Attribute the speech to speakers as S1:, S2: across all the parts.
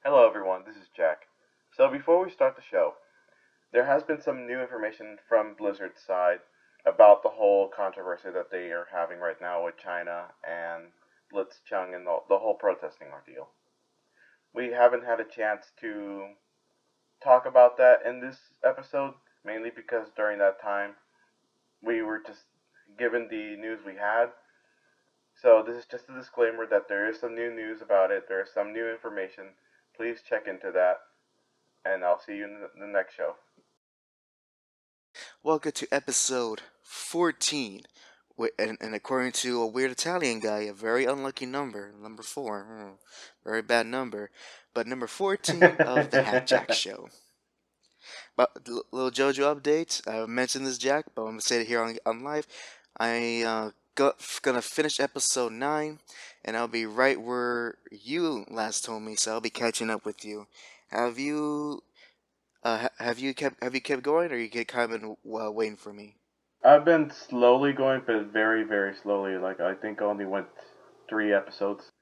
S1: Hello, everyone. This is Jack. So, before we start the show, there has been some new information from Blizzard's side about the whole controversy that they are having right now with China and Blitzchung and the whole protesting ordeal. We haven't had a chance to talk about that in this episode, mainly because during that time we were just given the news we had. So, this is just a disclaimer that there is some new news about it, there is some new information. Please check into that, and I'll see you in the next show.
S2: Welcome to episode 14. And according to a weird Italian guy, a very unlucky number, number 4. Very bad number. But number 14 of the HAC show. But little JoJo update. I mentioned this, Jack, but I'm going to say it here on live. Gonna finish episode 9, and I'll be right where you last told me, so I'll be catching up with you. Have you have you kept going, or you get kind of been waiting for me?
S1: I've been slowly going, but very, very slowly. Like I think I only went 3 episodes.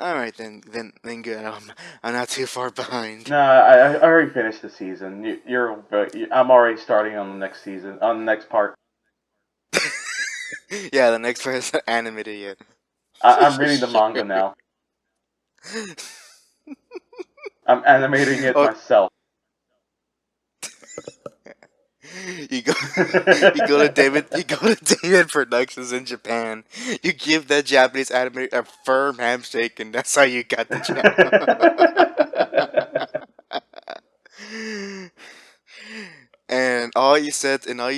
S2: All right, then good. I'm not too far behind.
S1: Nah, I already finished the season. I'm already starting on the next season, on the next part.
S2: Yeah, the next part is not animated yet.
S1: I'm reading the manga now. I'm animating it
S2: Oh,
S1: myself.
S2: you go, you go to David Productions in Japan. You give that Japanese animator a firm handshake, and that's how you got the job. All you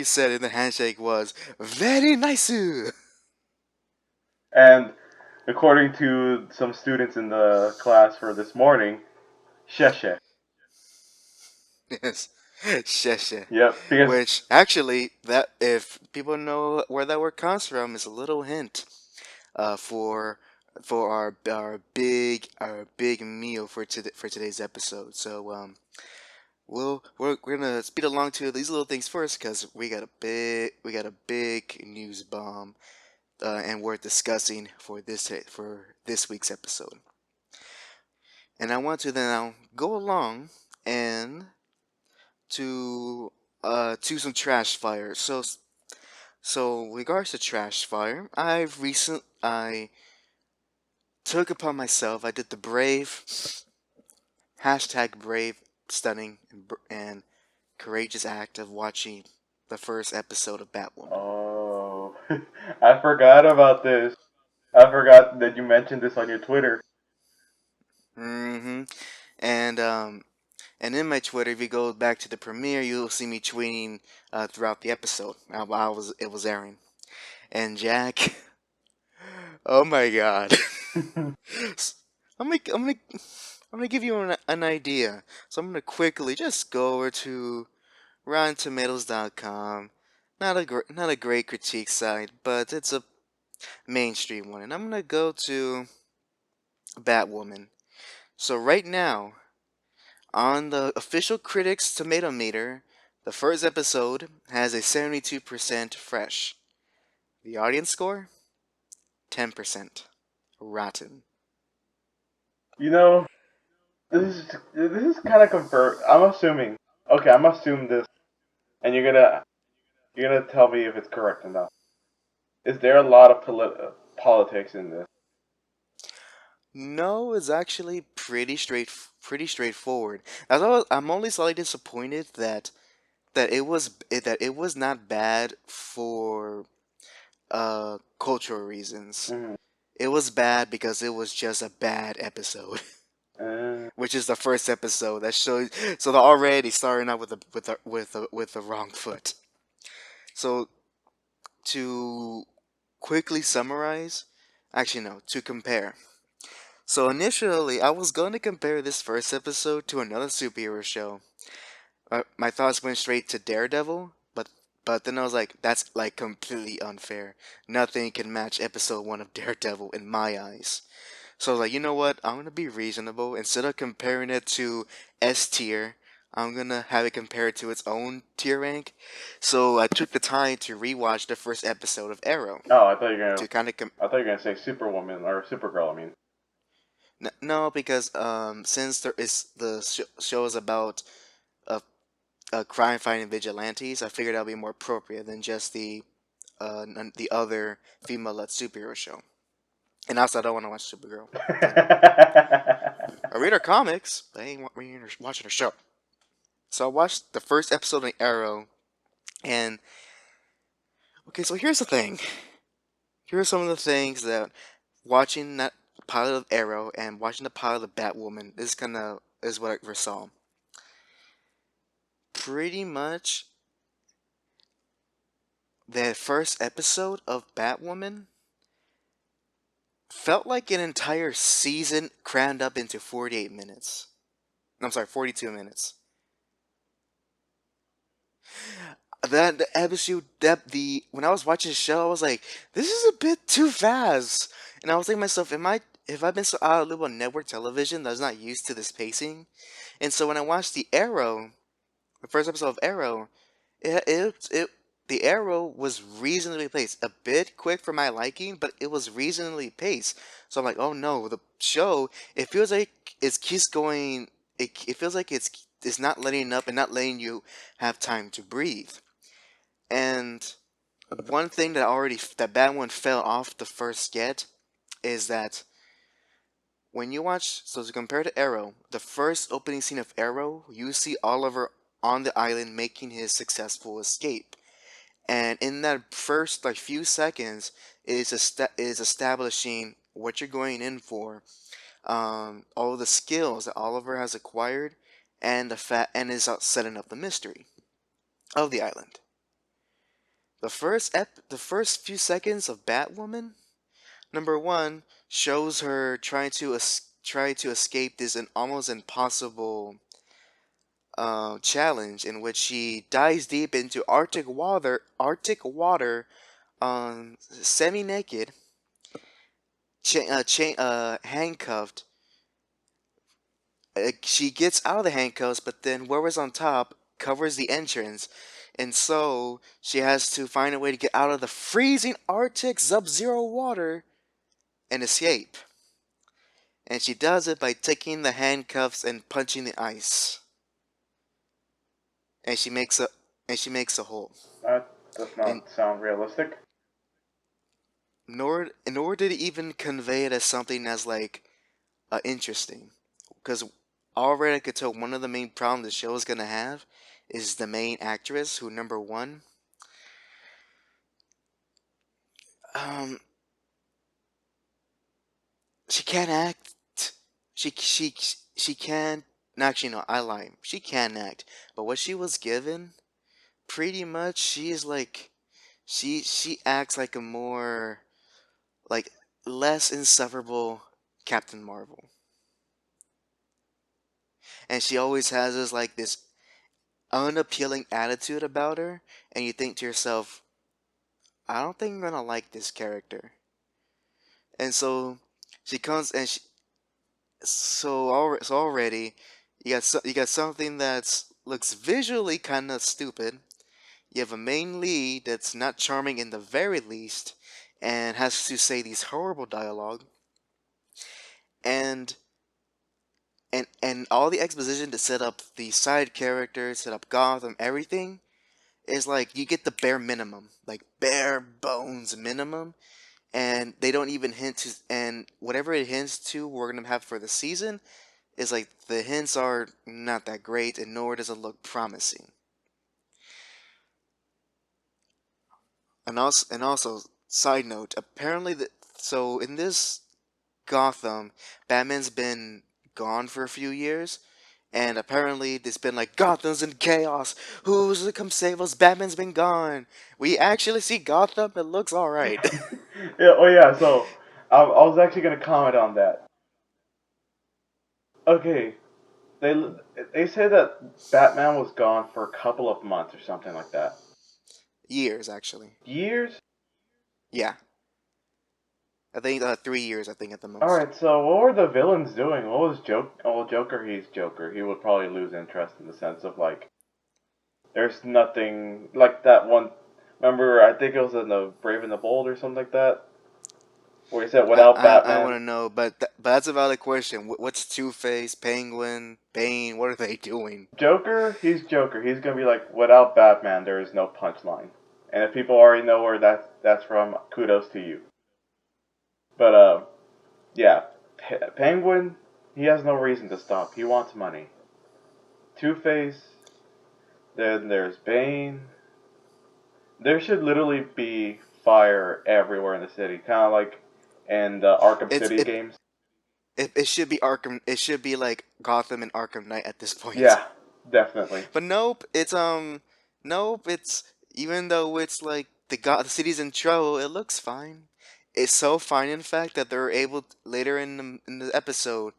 S2: said in the handshake was very nice.
S1: And according to some students in the class for this morning, sheshe.
S2: Yes, sheshe.
S1: Yep, because
S2: Which actually, that if people know where that word comes from, is a little hint uh, for for our big meal for today's episode. So we're gonna speed along to these little things first because we got a big news bomb and we're discussing for this week's episode. And I want to now go along and to some trash fire. So regards to trash fire, I took upon myself. I did the brave hashtag brave, stunning, and courageous act of watching the first episode of Batwoman.
S1: oh, I forgot about this. I forgot that you mentioned this on your Twitter.
S2: Mm-hmm. And um and in my Twitter, if you go back to the premiere, you'll see me tweeting throughout the episode while it was airing. And Jack, oh my God. I'm gonna, I'm gonna, I'm gonna give you an idea. So I'm gonna quickly just go over to RottenTomatoes.com. Not a great critique site, but it's a mainstream one, and I'm gonna go to Batwoman. So right now, on the official critics tomato meter, the first episode has a 72% fresh. The audience score, 10% rotten.
S1: You know, this is kind of confirmed. I'm assuming. Okay, I'm assuming this, and you're gonna tell me if it's correct or not. Is there a lot of politics in this?
S2: No, it's actually pretty straightforward. I'm only slightly disappointed that it was not bad for cultural reasons.
S1: Mm.
S2: It was bad because it was just a bad episode, which is the first episode that shows. So they're already starting out with the wrong foot. So to quickly summarize, actually no, to compare. So initially, I was going to compare this first episode to another superhero show. My thoughts went straight to Daredevil, but then I was like, that's like completely unfair. Nothing can match episode 1 of Daredevil in my eyes. So I was like, you know what? I'm gonna be reasonable. Instead of comparing it to S tier, I'm gonna have it compared to its own tier rank. So I took the time to rewatch the first episode of Arrow
S1: Oh, I thought you were gonna.
S2: to kind of
S1: I thought you were gonna say Superwoman or Supergirl. I mean.
S2: No, because since there is show is about a, a crime fighting vigilantes, I figured that would be more appropriate than just the other female led superhero show. And also, I don't want to watch Supergirl. I read her comics, but I ain't watching her show. So I watched the first episode of Arrow, and okay, so here's the thing. Here are some of the things that watching that pilot of Arrow and watching the pilot of Batwoman is what I saw. Pretty much, the first episode of Batwoman felt like an entire season crammed up into 48 minutes. I'm sorry, 42 minutes. That the episode depth the when I was watching the show, I was like, this is a bit too fast. And I was thinking to myself, have I been so out of loop on network television that I was not used to this pacing? And so when I watched the first episode of Arrow, it the Arrow was reasonably paced. A bit quick for my liking, but it was reasonably paced. So I'm like, oh no, the show, it feels like it keeps going. It feels like it's not letting up and not letting you have time to breathe. And one thing that bad one fell off the first get is that when you watch, so to compare to Arrow, the first opening scene of Arrow, you see Oliver on the island making his successful escape. And in that first like few seconds, is establishing what you're going in for, all the skills that Oliver has acquired, and is setting up the mystery of the island. The first few seconds of Batwoman, number one, shows her try to escape this an almost impossible challenge in which she dives deep into Arctic water, semi-naked, handcuffed. She gets out of the handcuffs, but then whoever's on top covers the entrance, and so she has to find a way to get out of the freezing Arctic sub-zero water and escape. And she does it by taking the handcuffs and punching the ice. And she makes a hole.
S1: That does
S2: And
S1: not sound realistic.
S2: nor did it even convey it as something as like interesting, because already I could tell one of the main problems the show is gonna have is the main actress, who number one, um, she can't act. She can. No, actually, no, I lie. She can act, but what she was given, pretty much, she is like, she acts like a more like less insufferable Captain Marvel, and she always has this unappealing attitude about her, and you think to yourself, I don't think I'm gonna like this character. And so she comes and so already you got something that's looks visually kind of stupid. You have a main lead that's not charming in the very least, and has to say these horrible dialogue, and and all the exposition to set up the side characters, set up Gotham, everything is like you get the bare minimum, like bare bones minimum, and they don't even hint to, and whatever it hints to we're gonna have for the season is like the hints are not that great, and nor does it look promising. And also, side note, apparently so in this Gotham, Batman's been gone for a few years, and apparently there's been like Gotham's in chaos. Who's to come save us? Batman's been gone. We actually see Gotham. It looks all right.
S1: Yeah, oh yeah, so I was actually gonna comment on that. Okay, they they say that Batman was gone for a couple of months or something like that.
S2: Years actually.
S1: Years?
S2: Yeah, I think 3 years. I think at the
S1: All
S2: most.
S1: right, so what were the villains doing? What was Joker? He's Joker. He would probably lose interest in the sense of like, there's nothing like that one. Remember, I think it was in the Brave and the Bold or something like that. where he said without
S2: I want
S1: Batman.
S2: to know, but that's a valid question. What's Two Face, Penguin, Bane? What are they doing?
S1: Joker, he's Joker. He's gonna be like, without Batman, there is no punchline. And if people already know where that's from, kudos to you. But yeah, Penguin, he has no reason to stop. He wants money. Two Face, then there's Bane. There should literally be fire everywhere in the city, kind of like in the Arkham
S2: It's
S1: City
S2: it,
S1: games.
S2: it should be Arkham. It should be like Gotham and Arkham Knight at this point.
S1: Yeah, definitely.
S2: But nope, nope. It's even though it's like the city's in trouble, it looks fine. It's so fine, in fact, that they're able later in the episode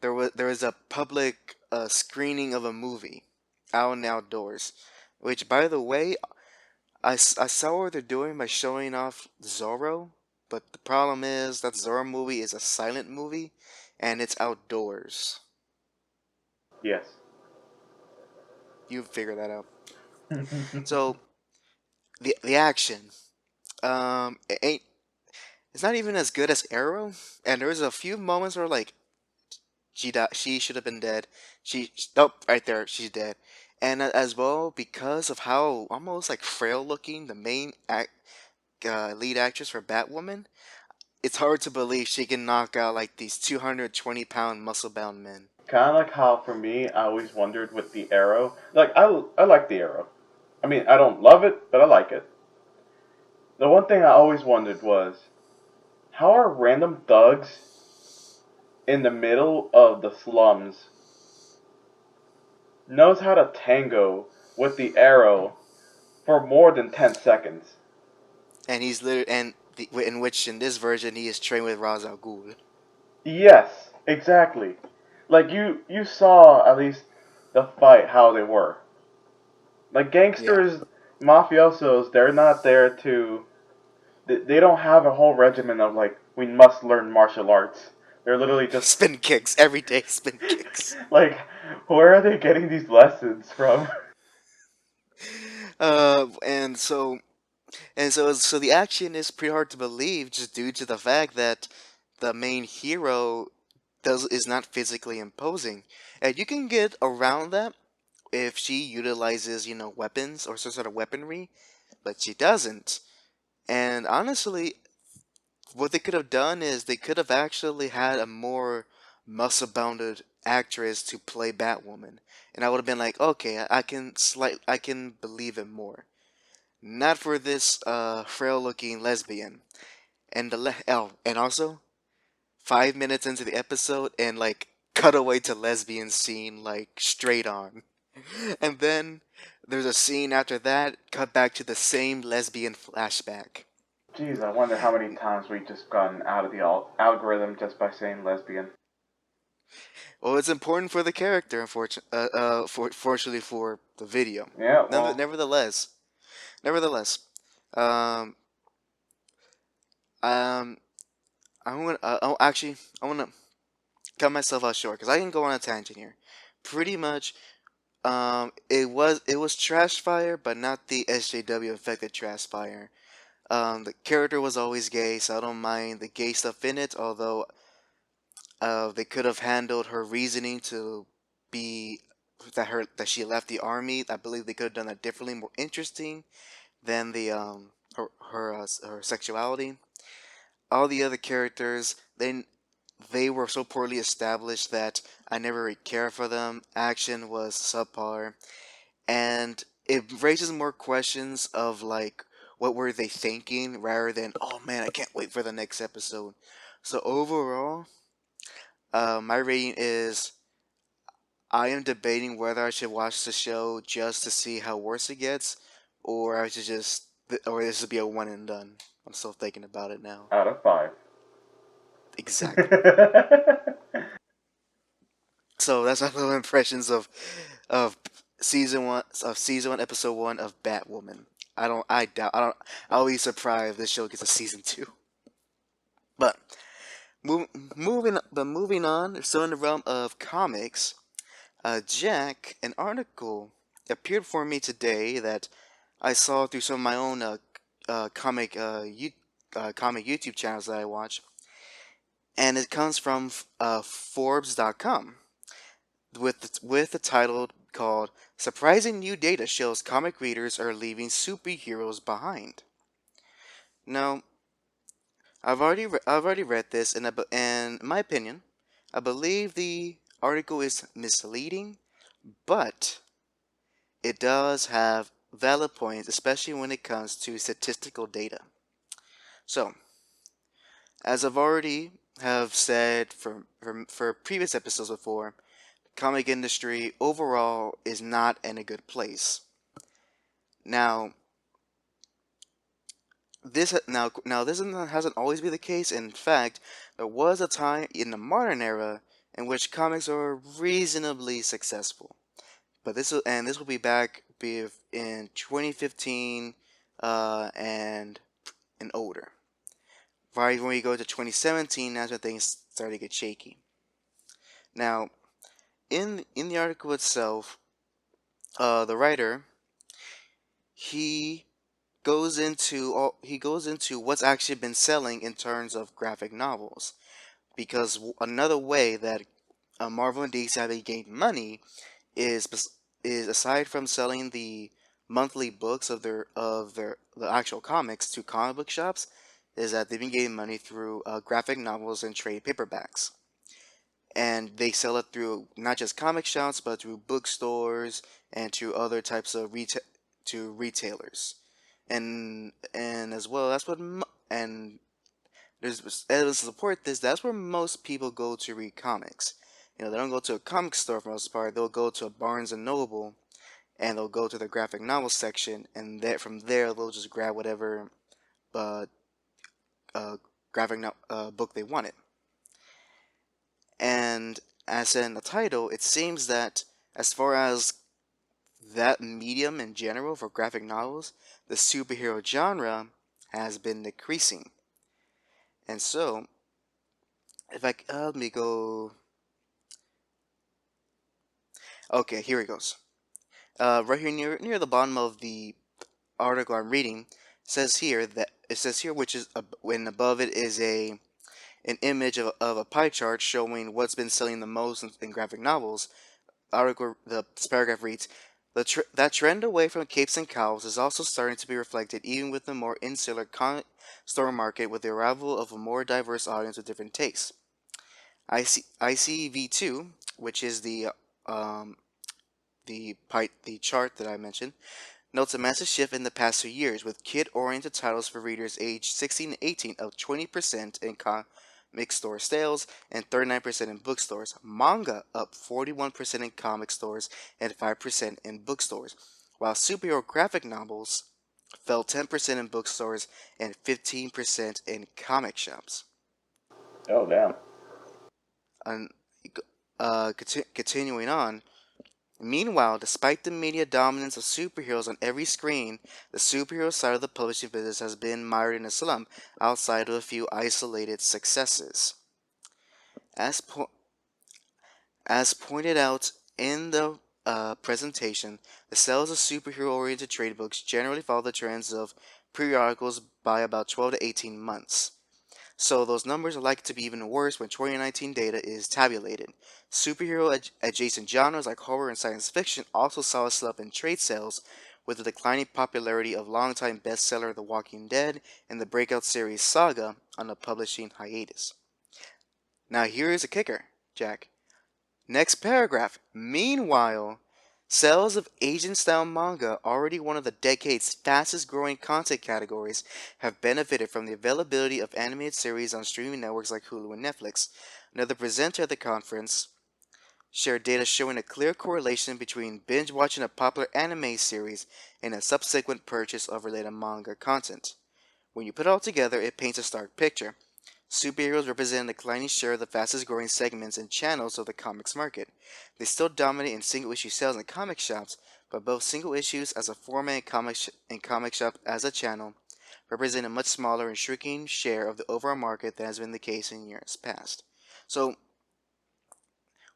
S2: there was a public screening of a movie out and outdoors, which by the way I saw what they're doing by showing off Zorro, but the problem is that Zorro movie is a silent movie, and it's outdoors.
S1: Yes.
S2: You figure that out. So the action, it ain't it's not even as good as Arrow, and there's a few moments where like she should have been dead. Nope, right there, she's dead. And as well, because of how almost like frail looking the lead actress for Batwoman, it's hard to believe she can knock out like these 220-pound muscle bound men.
S1: Kind of like how for me, I always wondered with the Arrow. Like I like the Arrow. I mean, I don't love it, but I like it. The one thing I always wondered was how are random thugs in the middle of the slums knows how to tango with the Arrow for more than 10 seconds?
S2: And he's literally in which in this version he is trained with Ra's al Ghul.
S1: Yes, exactly. Like you saw at least the fight how they were. Like
S2: Yeah,
S1: gangsters, mafiosos, they're not there to. They don't have a whole regimen of like we must learn martial arts. They're literally just
S2: spin kicks every day. Spin kicks.
S1: like, where are they getting these lessons from?
S2: And so the action is pretty hard to believe just due to the fact that the main hero does is not physically imposing, and you can get around that if she utilizes weapons or some sort of weaponry, but she doesn't. And honestly, what they could have done is they could have actually had a more muscle-bounded actress to play Batwoman, and I would have been like, okay, I can believe it more. Not for this frail-looking lesbian. And also 5 minutes into the episode and like cut away to lesbian scene like straight on, and then there's a scene after that cut back to the same lesbian flashback.
S1: Jeez, I wonder how many times we just gotten out of the algorithm just by saying lesbian.
S2: Well, it's important for the character, fortunately for the video.
S1: Yeah, well,
S2: Nevertheless, nevertheless, um, um, I'm gonna actually I wanna cut myself out short because I can go on a tangent here. Pretty much, it was trash fire, but not the SJW affected trash fire. The character was always gay, so I don't mind the gay stuff in it. Although, they could have handled her reasoning to be that she left the army. I believe they could have done that differently, more interesting than the her sexuality. All the other characters, they were so poorly established that I never really cared for them. Action was subpar, and it raises more questions of like what were they thinking rather than oh man, I can't wait for the next episode. So overall, my rating is I am debating whether I should watch the show just to see how worse it gets, or I should or this would be a one and done. I'm still thinking about it now.
S1: out of 5.
S2: Exactly. So that's my little impressions of season 1 episode 1 of Batwoman. I'll be surprised if this show gets a season 2. But moving on, still in the realm of comics, Jack, an article appeared for me today that I saw through some of my own comic YouTube channels that I watch. and it comes from Forbes.com with the title called "Surprising New Data Shows Comic Readers Are Leaving Superheroes Behind." Now, I've already read this, and in my opinion, I believe the article is misleading, but it does have valid points, especially when it comes to statistical data. So, as I've already have said for previous episodes before, the comic industry overall is not in a good place. Now, this hasn't always been the case. In fact, there was a time in the modern era in which comics were reasonably successful. But this will be in 2015 and older. Right when we go to 2017, that's when things start to get shaky. Now, in the article itself, the writer he he goes into what's actually been selling in terms of graphic novels, because another way that Marvel and DC have gained money is is aside from selling the monthly books of their the actual comics to comic book shops, is that they've been getting money through graphic novels and trade paperbacks, and they sell it through not just comic shops but through bookstores and to other types of retailers, and as well that's what and there's evidence to support this. That's where most people go to read comics. They don't go to a comic store for the most part. They'll go to a Barnes and Noble, and they'll go to the graphic novel section, and from there they'll just grab whatever uh, uh, book they wanted. And as in the title, it seems that as far as that medium in general for graphic novels, the superhero genre has been decreasing. And so, if I let me go. Okay, here it goes. Right here near the bottom of the article I'm reading, says here, which is when above it is an image of a pie chart showing what's been selling the most in graphic novels. This paragraph reads, that trend away from capes and cowls is also starting to be reflected even with the more insular comic store market, with the arrival of a more diverse audience with different tastes. ICV2, which is um, the chart that I mentioned, notes a massive shift in the past 2 years, with kid-oriented titles for readers aged 16 to 18 up 20% in comic store sales and 39% in bookstores. Manga up 41% in comic stores and 5% in bookstores, while superhero graphic novels fell 10% in bookstores and 15% in comic shops.
S1: Oh, damn.
S2: And continuing on, meanwhile, despite the media dominance of superheroes on every screen, the superhero side of the publishing business has been mired in a slump outside of a few isolated successes. As, po- as pointed out in the presentation, the sales of superhero-oriented trade books generally follow the trends of periodicals by about 12 to 18 months. So those numbers are likely to be even worse when 2019 data is tabulated. Superhero adjacent genres like horror and science fiction also saw a slump in trade sales, with the declining popularity of longtime bestseller The Walking Dead and the breakout series Saga on a publishing hiatus. Now here is a kicker, Jack. Next paragraph. Meanwhile, sales of Asian-style manga, already one of the decade's fastest-growing content categories, have benefited from the availability of animated series on streaming networks like Hulu and Netflix. Another presenter at the conference shared data showing a clear correlation between binge-watching a popular anime series and a subsequent purchase of related manga content. When you put it all together, it paints a stark picture. Superheroes represent a declining share of the fastest growing segments and channels of the comics market. They still dominate in single issue sales in comic shops, but both single issues as a format and comic shop as a channel represent a much smaller and shrinking share of the overall market than has been the case in years past. So,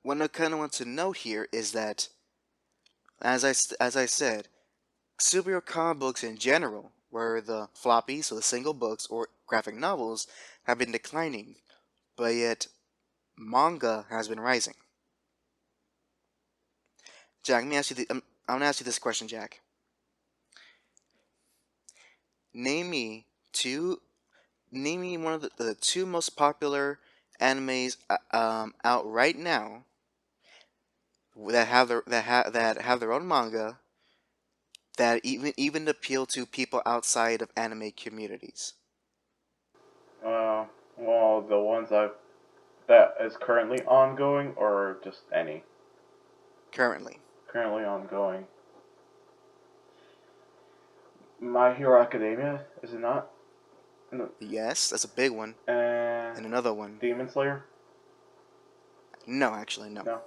S2: what I kind of want to note here is that, as I said, superhero comic books in general, where the floppies, so the single books or graphic novels, have been declining. but yet manga has been rising. Jack, let me ask you. I'm gonna ask you this question, Jack. Name me two. Name me one of the two most popular animes out right now that have their own manga that even appeal to people outside of anime communities.
S1: Uh, well, the ones that is currently ongoing, or just any
S2: Currently.
S1: currently ongoing. My Hero Academia, is it not?
S2: Yes, that's a big one.
S1: And
S2: And another one.
S1: Demon Slayer?
S2: No, actually, no.
S1: No.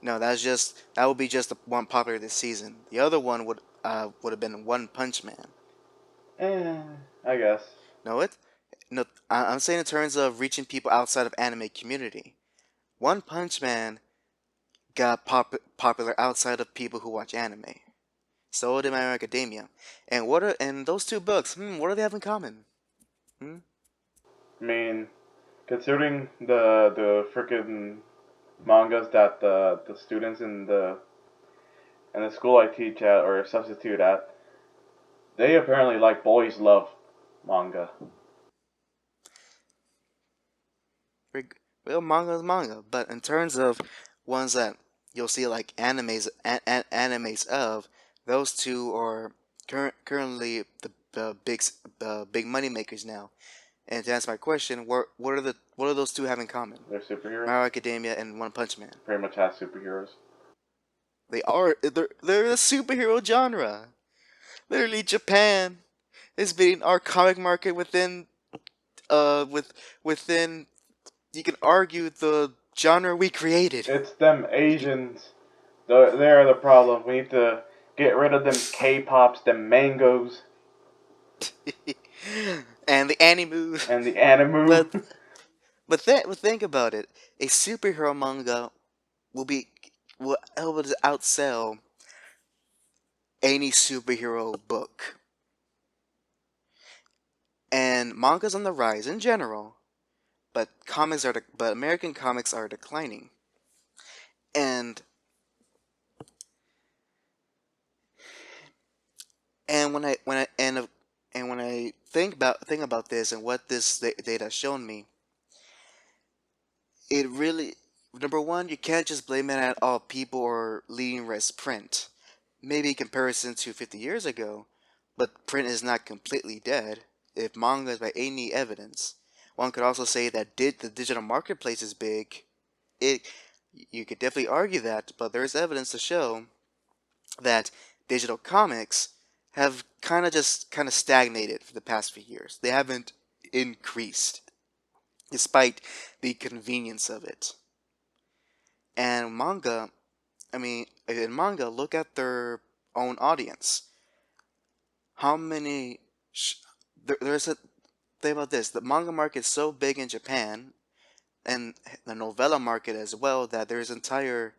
S2: No, that would be just the one popular this season. The other one would have been One Punch Man.
S1: Eh, I guess.
S2: No, no. I'm saying in terms of reaching people outside of anime community. One Punch Man got popular outside of people who watch anime. So did My Hero Academia. And those two books? What do they have in common? Hmm?
S1: I mean, considering the freaking mangas that the students in the school I teach at or substitute at, they apparently like boys love manga.
S2: Well, manga is manga, but in terms of ones that you'll see like animes of, those two are currently the big money makers now. And to answer my question, what are those two have in common?
S1: They're superheroes.
S2: My Hero Academia and One Punch Man.
S1: Pretty much has superheroes.
S2: They're a superhero genre. Literally, Japan is beating our comic market within you can argue the genre we created.
S1: It's them Asians. They're the problem. We need to get rid of them K-pops, them mangoes,
S2: And the anime.
S1: and the anime.
S2: But but think about it. A superhero manga will be will able to outsell any superhero book. And manga's on the rise in general, but but American comics are declining. And and when I think about this and what this data has shown me, it really number one, you can't just blame it at all people are leading res print. Maybe in comparison to 50 years ago, but print is not completely dead. If manga is by any evidence, one could also say that did the digital marketplace is big. It you could definitely argue that, but there's evidence to show that digital comics have kind of stagnated for the past few years. They haven't increased despite the convenience of it. And manga, I mean, in manga, look at their own audience. How many? There's a thing about this. The manga market is so big in Japan, and the novella market as well, that there's entire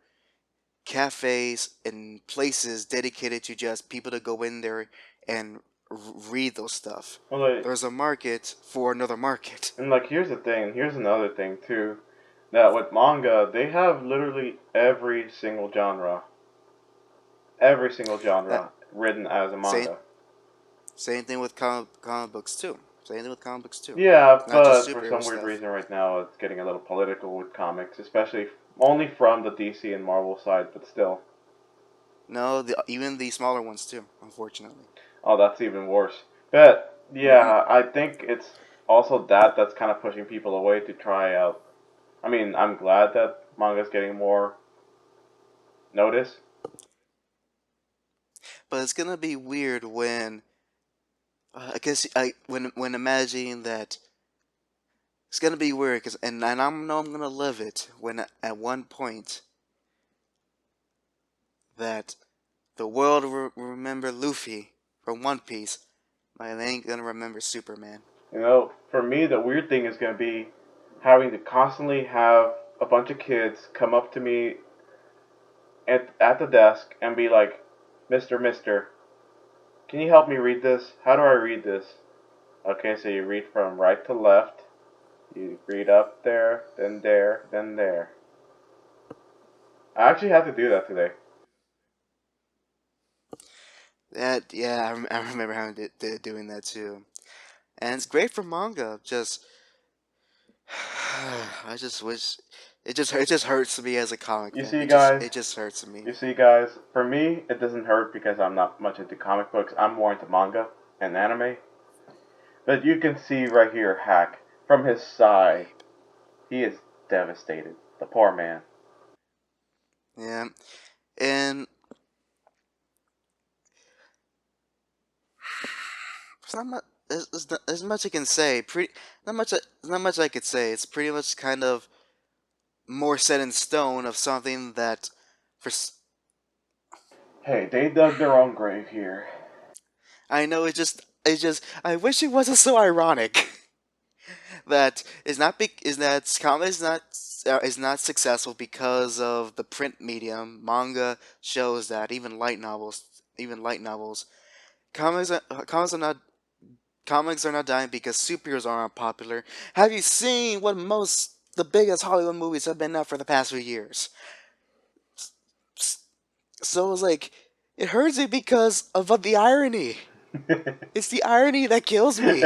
S2: cafes and places dedicated to just people to go in there and read those stuff.
S1: Well, like,
S2: There's a market for another market.
S1: and like, here's the thing. Here's another thing too. That with manga, they have literally every single
S2: That
S1: genre written as a
S2: same
S1: manga.
S2: same thing with comic books too. Same thing with comic books too.
S1: Yeah,
S2: Not just
S1: but for
S2: superhero
S1: some weird
S2: stuff.
S1: reason right now it's getting a little political with comics, especially only from the DC and Marvel side, but still.
S2: No, even the smaller ones too. Unfortunately.
S1: Oh, that's even worse. But
S2: Hmm.
S1: yeah, I think it's also that's kind of pushing people away to try out. I mean, I'm glad that manga's getting more notice.
S2: But it's gonna be weird when I guess I when imagining that it's gonna be weird because and I know I'm gonna love it when at one point that the world will remember Luffy from One Piece, but they ain't gonna remember Superman.
S1: You know, for me, the weird thing is going to be having to constantly have a bunch of kids come up to me at the desk and be like, Mister, can you help me read this? How do I read this? Okay, so you read from right to left, You read up there, then there, then there. I actually had to do that today.
S2: That yeah, I remember having doing that too, and it's great for manga. Just I just wish it just hurts me as a comic
S1: You
S2: fan.
S1: see, guys.
S2: It just hurts me.
S1: You see, guys. For me, it doesn't hurt because I'm not much into comic books. I'm more into manga and anime. But you can see right here, Hack from his side. He is devastated. The poor man.
S2: Yeah, and there's not much. There's much I can say. Pretty not much. Not much I could say. It's pretty much kind of more set in stone of something that for
S1: Hey, they dug their own grave here.
S2: I know it just I wish it wasn't so ironic that comic is not successful because of the print medium. Manga shows that even light novels comics are, comics are not comics are not dying because superheroes aren't popular. Have you seen what most the biggest Hollywood movies have been out for the past few years? So it's like it hurts me because of the irony. It's the irony that kills me.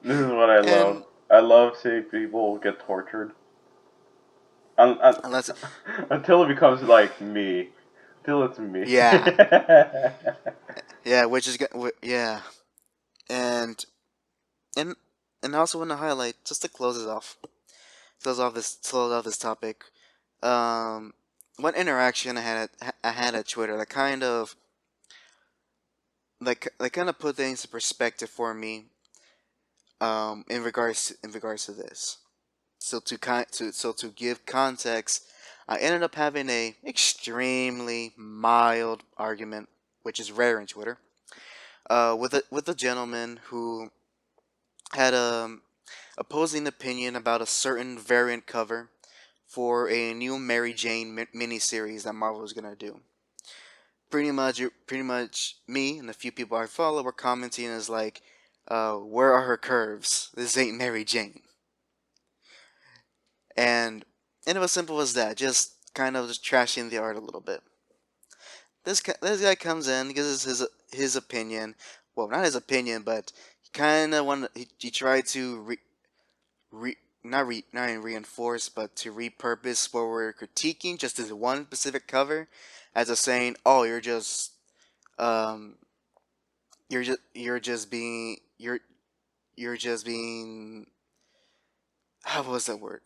S1: This is what I love.
S2: And
S1: I love seeing people get tortured. Un- un-
S2: unless
S1: until it becomes like me. Until it's me.
S2: yeah, yeah, yeah, and and and I also want to highlight just to close off this topic. Um, one interaction I had at Twitter that kind of put things in perspective for me. In regards to this. So to give context, I ended up having a extremely mild argument, which is rare in Twitter, with a gentleman who had a opposing opinion about a certain variant cover for a new Mary Jane miniseries that Marvel was gonna do. Pretty much, me and a few people I follow were commenting as like, "Where are her curves? This ain't Mary Jane." And it was simple as that, just kind of just trashing the art a little bit. This guy comes in, gives us his opinion. Well, not his opinion, but he kind of he tried to not reinforce, but to repurpose what we're critiquing just as one specific cover, as a saying, "Oh, um you're just being how was that word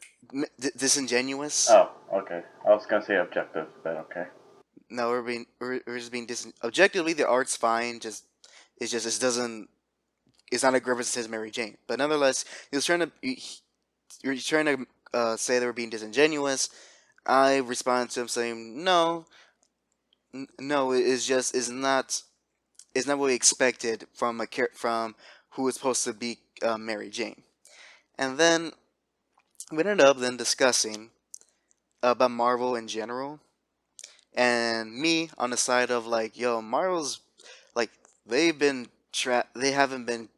S2: disingenuous."
S1: Oh, okay. I was gonna say objective, but okay.
S2: No, we're just being objectively the art's fine. It doesn't it's not a good representation of Mary Jane. But nonetheless, he was trying to you're trying to say they were being disingenuous. I responded to him saying no, no, it's not what we expected from from who is supposed to be Mary Jane. And then we ended up then discussing about Marvel in general, and me on the side of like, yo, Marvel's like they haven't been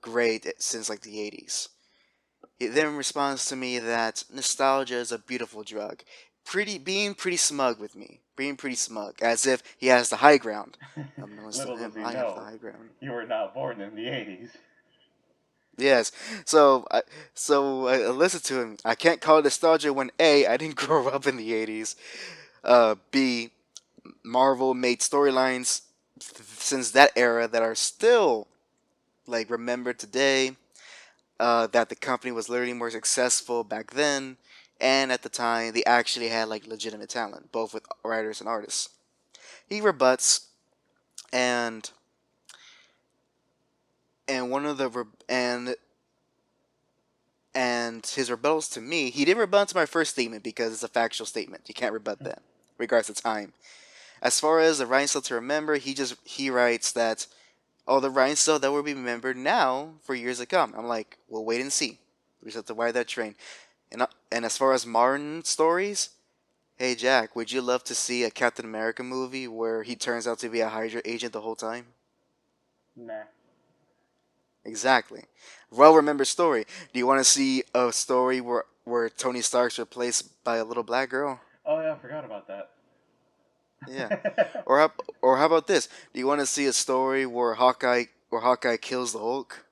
S2: great since like the 80s. He then responds to me that nostalgia is a beautiful drug. Being pretty smug with me, being pretty smug, as if he has the high ground. Unbeknownst to
S1: Little does
S2: him,
S1: he
S2: I have the
S1: know,
S2: high ground.
S1: you were not born in the 80s.
S2: Yes, I listened to him. I can't call it nostalgia when I didn't grow up in the 80s. B, Marvel made storylines since that era that are still like remembered today. That the company was literally more successful back then, and at the time they actually had like legitimate talent, both with writers and artists. He rebuts, and one of the and his rebuttals to me, he didn't rebut to my first statement because it's a factual statement. You can't rebut that, regardless of time. As far as the writing style to remember, he writes that the writing style that will be remembered now for years to come. I'm like, we'll wait and see. We just have to ride that train. And as far as modern stories, hey Jack, would you love to see a Captain America movie where he turns out to be a Hydra agent the whole time?
S1: Nah.
S2: Exactly. Well remembered story. Do you want to see a story where Tony Stark's replaced by a little black girl?
S1: Oh yeah, I forgot about
S2: Yeah.
S1: that.
S2: Or how about this? Do you want to see a story where Hawkeye kills the Hulk?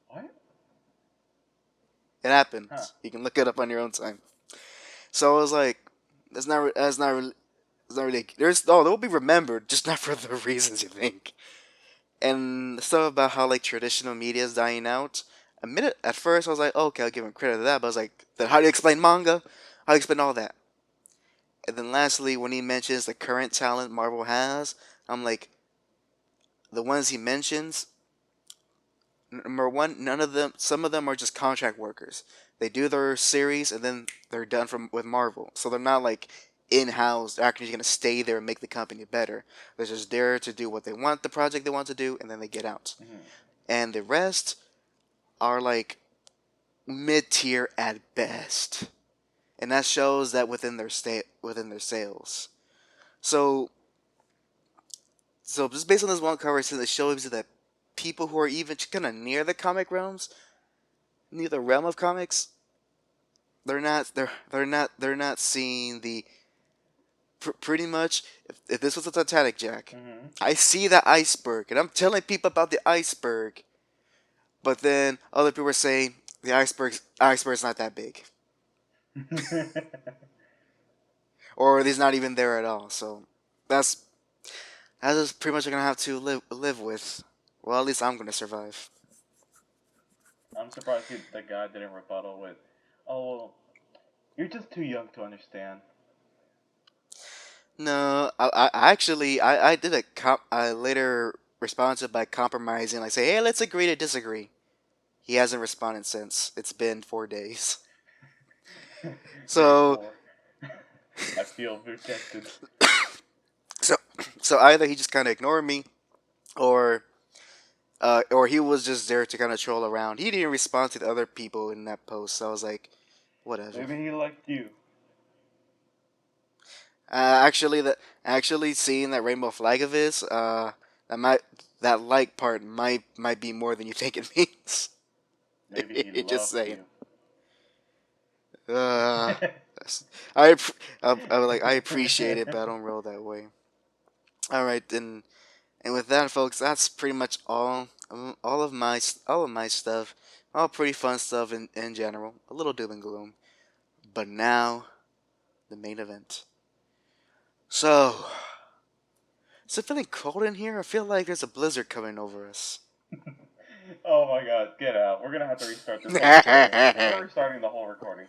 S1: What?
S2: It
S1: Huh.
S2: happens. You can look it up on your own time. So I was like, that's not really. There's oh, they'll be remembered, just not for the reasons you think. And stuff about how like traditional media is dying out. At first I was like, oh, okay, I'll give him credit to that. But I was like, then how do you explain manga? How do you explain all that? And then lastly, when he mentions the current talent Marvel has, I'm like, the ones he mentions, number one, none of them. Some of them are just contract workers. They do their series and then they're done from with Marvel. So they're not like in house. They're actually going to stay there and make the company better. They're just there to do what they want, the project they want to do, and then they get out.
S1: Hmm.
S2: And the rest are like mid tier at best, and that shows that within their sales. So just based on this one conversation, it shows you that people who are even kind of near the comic realms, near the realm of comics, they're not seeing the pretty much. If this was a Titanic, Jack,
S1: Hmm.
S2: I see the iceberg, and I'm telling people about the iceberg, but then other people are saying the iceberg's not that big, or it's not even there at all. So that's that's just pretty much gonna have to live with. Well, at least I'm gonna survive.
S1: I'm surprised the guy didn't rebuttal with, "Oh, well, you're just too young to understand."
S2: No, I actually I did I later responded by compromising, like say, hey, let's agree to disagree. He hasn't responded since. It's been 4 days.
S1: Day
S2: So
S1: 4. I feel rejected.
S2: so so either he just kind of ignored me, or or he was just there to kind of troll around. He didn't respond to the other people in that post. So I was like, whatever.
S1: Maybe he liked you.
S2: Actually, actually seeing that rainbow flag of his, that might that like part might be more than you think it means.
S1: Maybe he
S2: Just
S1: loved
S2: saying.
S1: you.
S2: Uh, I I was like I appreciate it, but I don't roll that way. All right, and with that, folks, that's pretty much all of my stuff. All pretty fun stuff in general. A little doom and gloom, but now the main event. So, is it feeling cold in here? I feel like there's a blizzard coming over us.
S1: Oh my god, get out. We're gonna have to restart this whole recording. We're restarting the whole recording.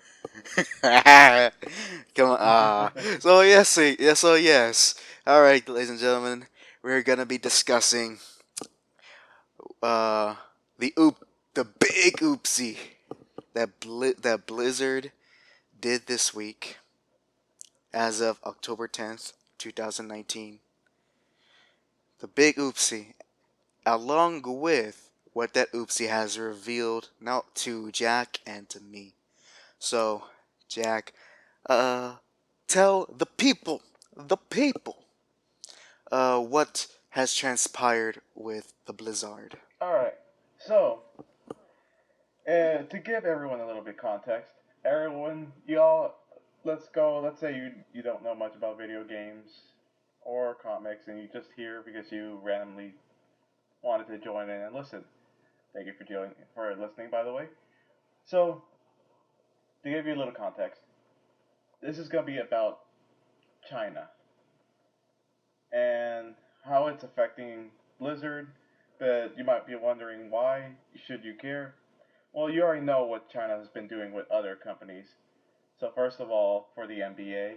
S2: Come on. So yes, yes, so yes. All right, ladies and gentlemen, we're gonna be discussing uh the the big oopsie that Blizzard did this week as of October 10th, 2019. The big oopsie, along with what that oopsie has revealed now to Jack and to me. So, Jack, uh, tell the people, what has transpired with the Blizzard.
S1: Alright, so, to give everyone a little bit context, everyone, y'all, let's say you don't know much about video games or comics and you just here because you randomly wanted to join in and listen. Thank you for listening, by the way. So, to give you a little context, this is going to be about China and how it's affecting Blizzard, but you might be wondering why should you care? Well, you already know what China has been doing with other companies. So first of all, for the NBA,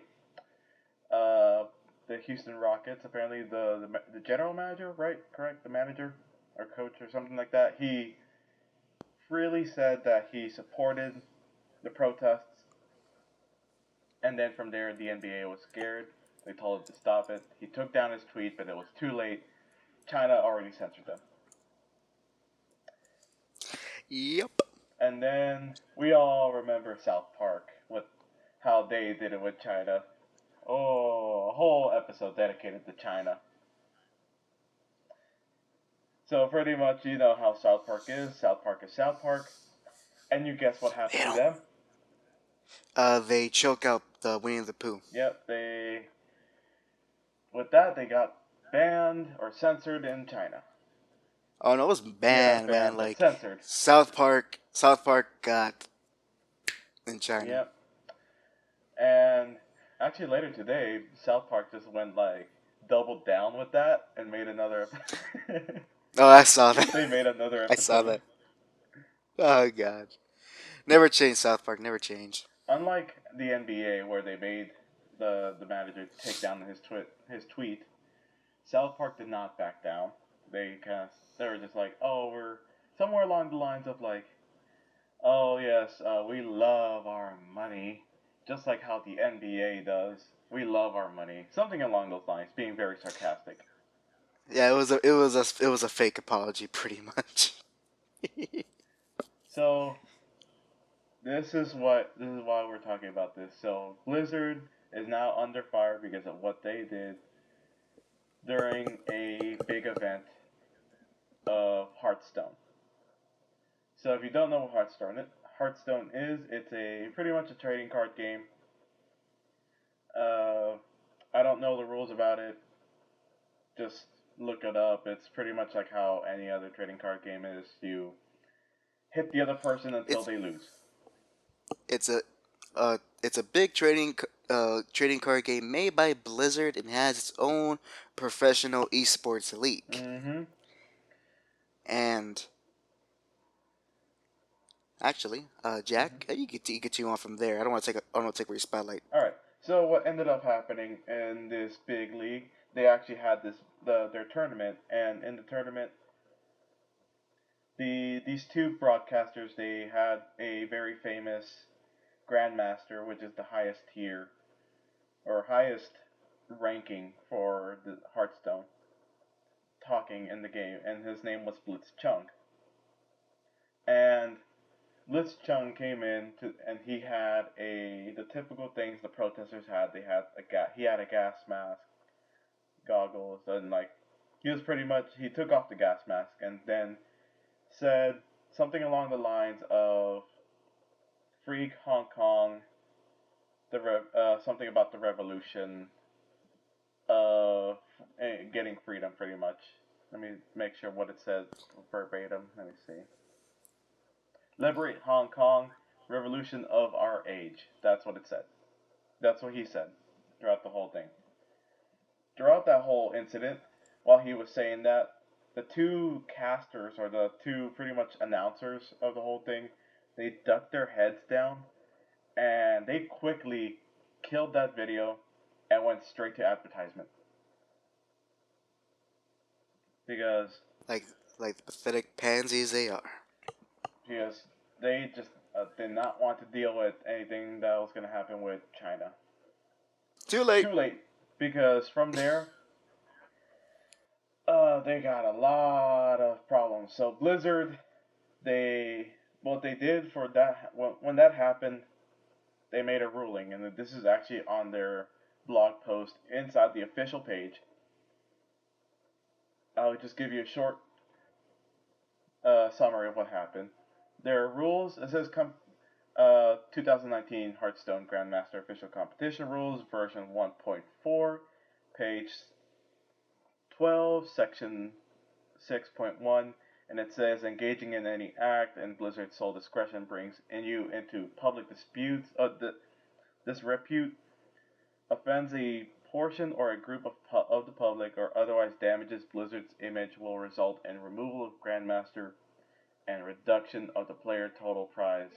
S1: uh, the Houston Rockets, apparently the general manager, right? Correct, the manager or coach or something like that. He freely said that he supported the protests, and then from there the NBA was scared. They told him to stop it. He took down his tweet, but it was too late. China already censored them.
S2: Yep.
S1: And then we all remember South Park with how they did it with China. Oh, a whole episode dedicated to China. So pretty much, you know how South Park is. South Park is South Park, and you guess what
S2: They
S1: happened to
S2: don't.
S1: them?
S2: They choke out the Winnie the Pooh.
S1: Yep, they with that they got banned or censored in China.
S2: Oh no, it was
S1: Yeah,
S2: banned, man.
S1: banned but
S2: Like
S1: censored.
S2: South Park got in China.
S1: Yep, and actually later today, South Park just went like doubled down with that and made another.
S2: Oh, I saw that.
S1: They made another
S2: I saw
S1: episode.
S2: that. Oh god, never change South Park. Never change.
S1: Unlike the NBA, where they made the manager take down his tweet, South Park did not back down. They were just like, oh, we're somewhere along the lines of like, oh yes, we love our money, just like how the NBA does. We love our money, something along those lines, being very sarcastic.
S2: Yeah, it was a fake apology, pretty much.
S1: So this is why we're talking about this. So Blizzard is now under fire because of what they did during a big event of Hearthstone. So if you don't know what Hearthstone is, it's a pretty much a trading card game. Uh, I don't know the rules about it. Just look it up. It's pretty much like how any other trading card game is. You hit the other person until
S2: it's
S1: they lose.
S2: it's a it's a big trading card game made by Blizzard and has its own professional esports league.
S1: Mm-hmm.
S2: And actually,
S1: Mm-hmm.
S2: Jack, you get you on from there. I don't want to take away your spotlight.
S1: All right. So what ended up happening in this big league? They actually had their tournament, and in the tournament, these two broadcasters they had a very famous grandmaster, which is the highest tier or highest ranking for the Hearthstone, talking in the game, and his name was Blitzchung. And Blitzchung came in and he had the typical things the protesters had. He had a gas mask, goggles, and like he took off the gas mask and then said something along the lines of "Freak Hong Kong," something about the revolution, of getting freedom, pretty much. Let me make sure what it says verbatim. Let me see. Liberate Hong Kong, revolution of our age. That's what it said. That's what he said throughout the whole thing. Throughout that whole incident, while he was saying that, the two casters, or the two pretty much announcers of the whole thing, they ducked their heads down and they quickly killed that video and went straight to advertisement. Because
S2: Like like the pathetic pansies they are.
S1: because they just did not want to deal with anything that was going to happen with China.
S2: Too late.
S1: Too late, because from there, they got a lot of problems. So Blizzard, they what they did for that when that happened, they made a ruling, and this is actually on their blog post inside the official page. I'll just give you a short summary of what happened. Their rules, it says 2019 Hearthstone Grandmaster Official Competition Rules, version 1.4, page 12, section 6.1, and it says engaging in any act in Blizzard's sole discretion brings you into public disputes, disrepute, offends a portion or a group of the public, or otherwise damages Blizzard's image, will result in removal of Grandmaster and reduction of the player total prize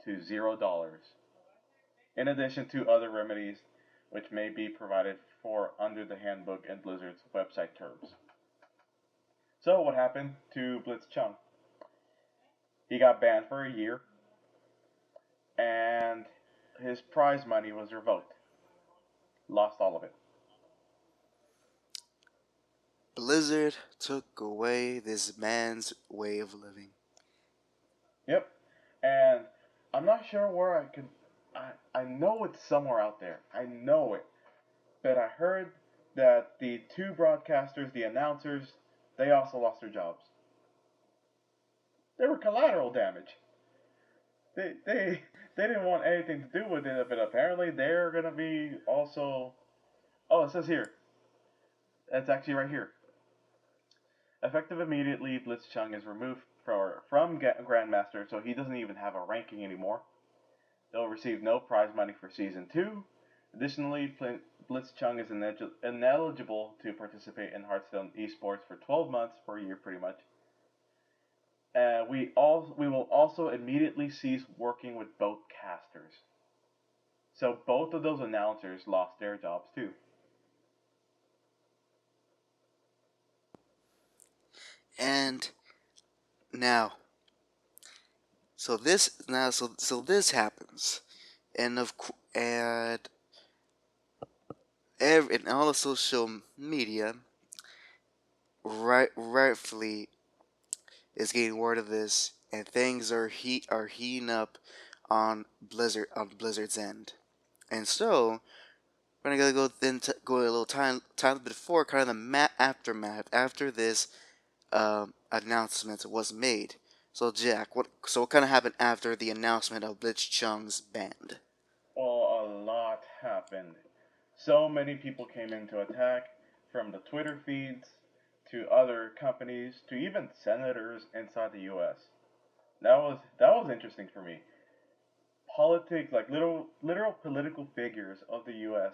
S1: to $0, in addition to other remedies which may be provided for under the handbook and Blizzard's website terms. So what happened to Blitzchung? He got banned for a year, and his prize money was revoked. Lost all of it.
S2: Blizzard took away this man's way of living.
S1: Yep. And I'm not sure where I could. I know it's somewhere out there. I know it. But I heard that the two broadcasters, the announcers, they also lost their jobs. They were collateral damage. They didn't want anything to do with it, but apparently they're gonna be also. Oh, it says here. It's actually right here. Effective immediately, Blitzchung is removed from Grandmaster, so he doesn't even have a ranking anymore. They'll receive no prize money for Season 2. Additionally, Blitzchung is ineligible to participate in Hearthstone esports for 12 months, for a year pretty much. We will also immediately cease working with both casters. So both of those announcers lost their jobs too.
S2: And now, so this happens, and in all of social media, rightfully is getting word of this, and things are heating up on Blizzard's end. And so we're gonna go a little time before kind of the aftermath after this announcement was made. So Jack, what kind of happened after the announcement of Blitzchung's band?
S1: Well, a lot happened. So many people came into attack, from the Twitter feeds to other companies to even senators inside the U.S. That was interesting for me. Politics, like literal political figures of the U.S.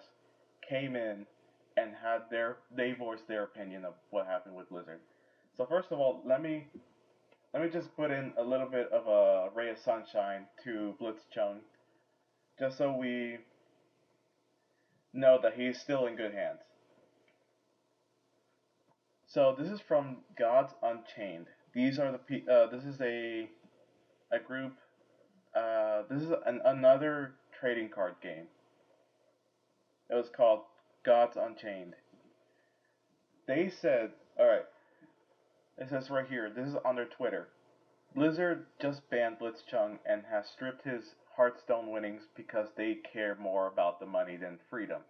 S1: came in and they voiced their opinion of what happened with Blizzard. So first of all, let me just put in a little bit of a ray of sunshine to Blitzchung, just so we know that he's still in good hands. So this is from Gods Unchained. These are this is a group. This is another trading card game. It was called Gods Unchained. They said, all right. It says right here. This is on their Twitter. Blizzard just banned Blitzchung and has stripped his Hearthstone winnings because they care more about the money than freedom.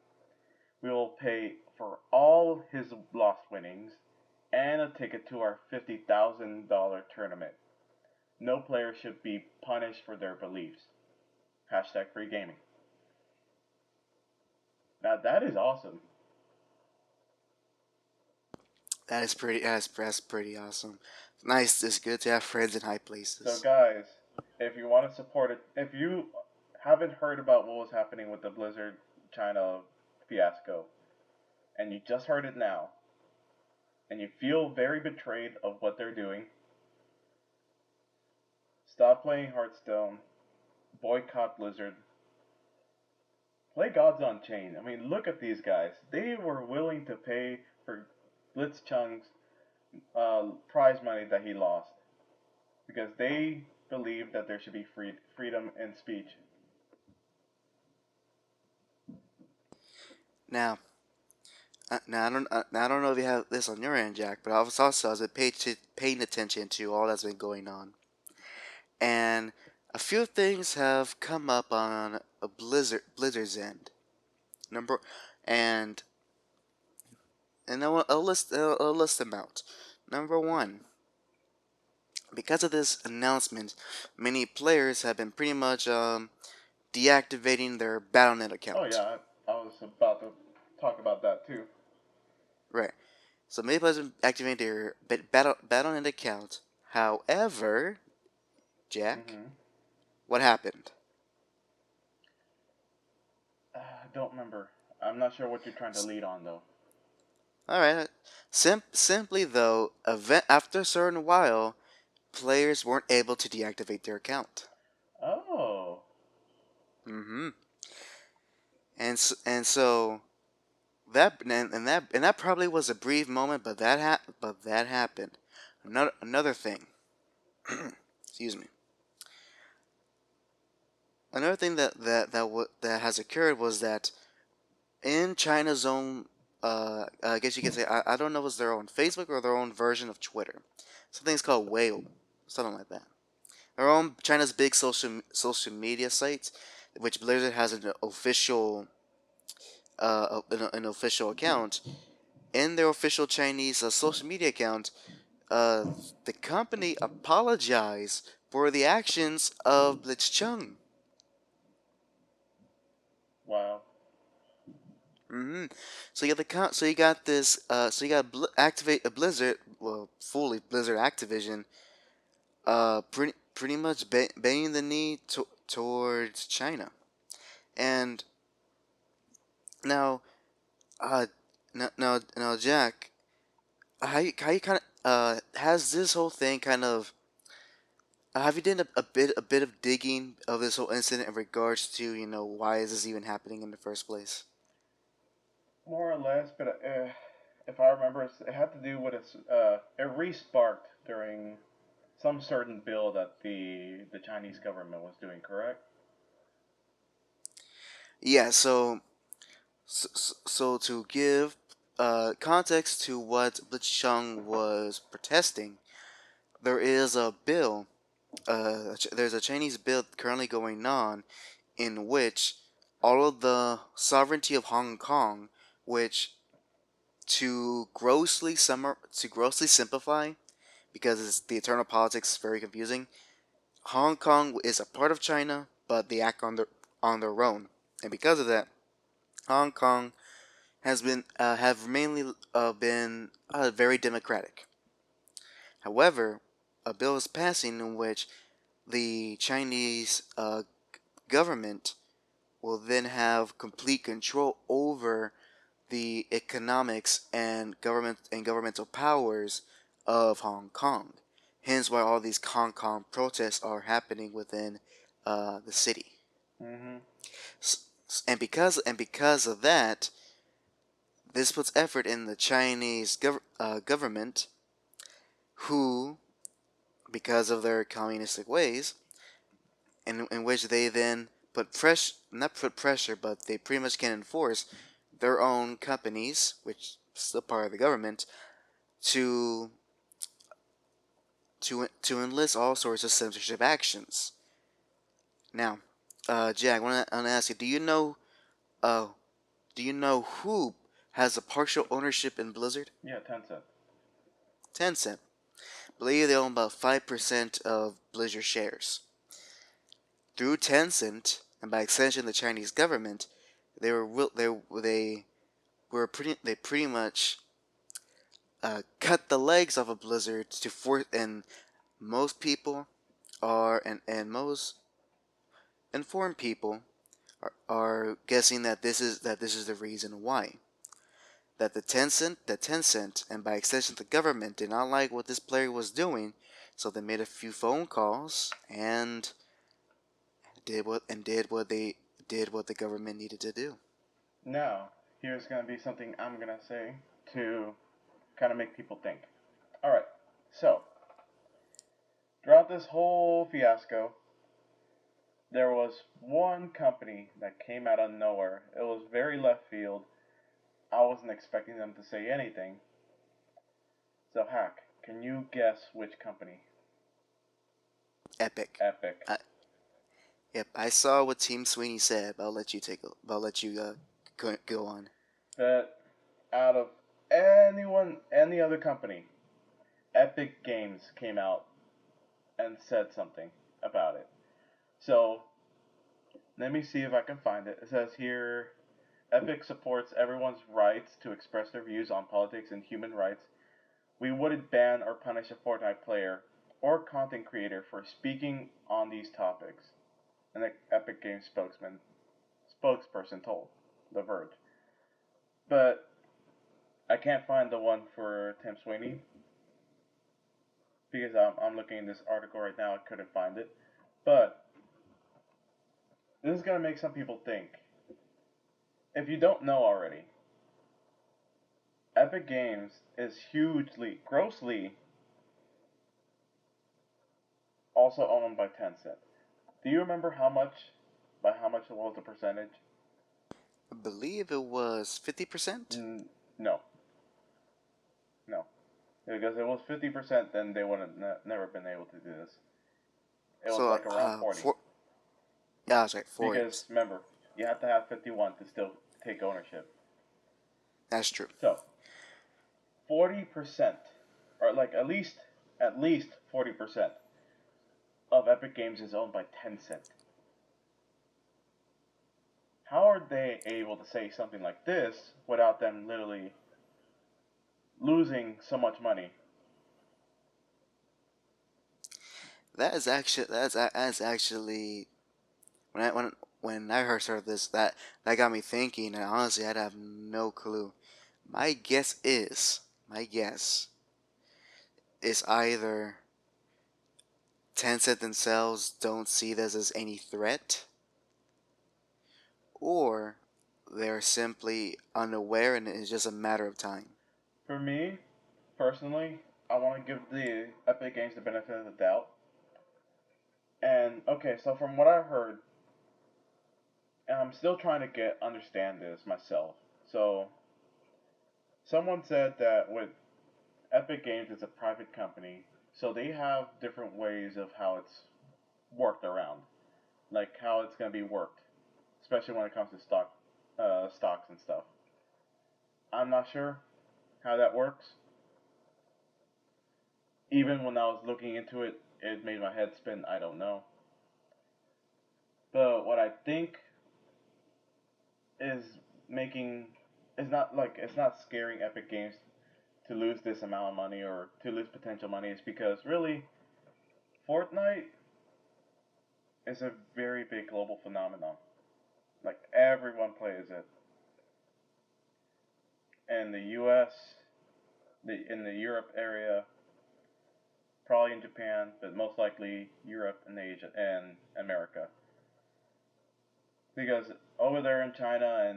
S1: We will pay for all his lost winnings and a ticket to our $50,000 tournament. No player should be punished for their beliefs. Hashtag free gaming. Now that is awesome.
S2: That's pretty awesome. Nice. It's good to have friends in high
S1: So
S2: places.
S1: guys, if you want to support it, if you haven't heard about what was happening with the Blizzard China fiasco, and you just heard it now, and you feel very betrayed of what they're doing, stop playing Hearthstone, boycott Blizzard, play Gods Unchained. I mean, look at these guys. They were willing to pay for Blitzchung's prize money that he lost because they believe that there should be freedom in speech.
S2: Now, I don't know if you have this on your end, Jack, but I was also as paying attention to all that's been going on, and a few things have come up on a Blizzard's end. Number and I'll list them out. Number one, because of this announcement, many players have been pretty much deactivating their Battle.net
S1: Oh
S2: account.
S1: yeah, I was about to talk about that too.
S2: Right. So many players have been activating their Battle.net account. However, Jack,
S1: Mm-hmm.
S2: what happened?
S1: I don't remember. I'm not sure what you're trying to lead on though.
S2: All right. Simply though, after a certain while, players weren't able to deactivate their account.
S1: Oh.
S2: Mm-hmm. And so that probably was a brief moment, but that happened. Another thing. Excuse me. Another thing that has occurred was that in China's own, I guess you could say, I don't know if it's their own Facebook or their own version of Twitter. Something's called Weibo, something like that. Their own China's big social media sites, which Blizzard has an official official account. in their official Chinese social media account, uh, the company apologized for the actions of Blitzchung.
S1: Wow.
S2: hmm So you got so you got this. So you got activate a Blizzard, well, fully Blizzard Activision. Pretty much bending the knee towards China. And now, uh, now, Jack, how you kind of has this whole thing kind of have you done a bit of digging of this whole incident in regards to why is this even happening in the first place?
S1: More or less, but if I remember, it had to do with it resparked during some certain bill that the Chinese government was doing. Correct?
S2: Yeah. So to give context to what Blitzchung was protesting, there is a bill. There's a Chinese bill currently going on in which all of the sovereignty of Hong Kong, which to grossly simplify, because the eternal politics is very confusing. Hong Kong is a part of China, but they act on their own, and because of that, Hong Kong has been have mainly been very democratic. However, a bill is passing in which the Chinese government will then have complete control over the economics and governmental powers of Hong Kong. Hence, why all these Hong Kong protests are happening within the city.
S1: Mm-hmm.
S2: And because of that, this puts effort in the Chinese government, who, because of their communistic ways, in which they then not put pressure, but they pretty much can enforce their own companies, which is still part of the government, to to enlist all sorts of censorship actions. Now, Jack, I want to ask you: uh, do you know who has a partial ownership in Blizzard?
S1: Yeah, Tencent.
S2: Tencent. I believe they own about 5% of Blizzard shares. Through Tencent, and by extension the Chinese government, they pretty much cut the legs off of Blizzard to force, and most people and most informed people are guessing that this is the reason why. That Tencent, and by extension the government, did not like what this player was doing, so they made a few phone calls and did what the government needed to do.
S1: Now, here's gonna be something I'm gonna say to kind of make people think. All right. So, throughout this whole fiasco, there was one company that came out of nowhere. It was very left field. I wasn't expecting them to say anything. So, Hack, can you guess which company?
S2: Epic.
S1: Epic.
S2: Yep, I saw what Team Sweeney said, but I'll let you go on.
S1: But out of any other company, Epic Games came out and said something about it. So, let me see if I can find it. It says here Epic supports everyone's rights to express their views on politics and human rights. We wouldn't ban or punish a Fortnite player or content creator for speaking on these topics, an Epic Games spokesperson told The Verge. But I can't find the one for Tim Sweeney because I'm looking at this article right now. I couldn't find it. But this is going to make some people think. If you don't know already, Epic Games is grossly also owned by Tencent. Do you remember by how much was the percentage?
S2: I believe it was 50%.
S1: No, no. Because if it was 50%, then they would have never been able to do this. It was
S2: So
S1: like around 40.
S2: yeah, that's right, 40.
S1: Because remember, you have to have 51 to still take ownership.
S2: That's true.
S1: So, 40%, or like at least 40% of Epic Games is owned by Tencent. How are they able to say something like this without them literally losing so much money?
S2: That's actually when I heard this, that got me thinking, and honestly, I'd have no clue. My guess is my guess is either Tencent themselves don't see this as any threat, or they're simply unaware and it's just a matter of time.
S1: For me, personally, I want to give the Epic Games the benefit of the doubt. And okay, so from what I heard, and I'm still trying to get understand this myself. So someone said that with Epic Games, it's a private company, so they have different ways of how it's worked around, like how it's gonna be worked, especially when it comes to stocks and stuff. I'm not sure how that works. Even when I was looking into it, it made my head spin. I don't know. But what I think is making it's not scaring Epic Games to lose this amount of money or to lose potential money is because really Fortnite is a very big global phenomenon. Like everyone plays it in the U.S., in the Europe area, probably in Japan, but most likely Europe and Asia and America. Because over there in China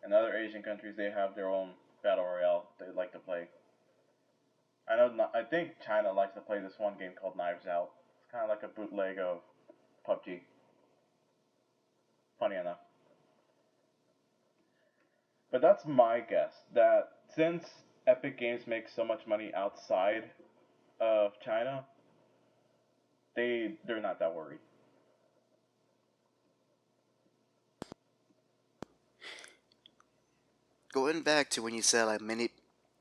S1: and other Asian countries, they have their own battle royale they like to play. I know. I think China likes to play this one game called Knives Out. It's kind of like a bootleg of PUBG. Funny enough, but that's my guess. That since Epic Games makes so much money outside of China, they're not that worried.
S2: Going back to when you said like many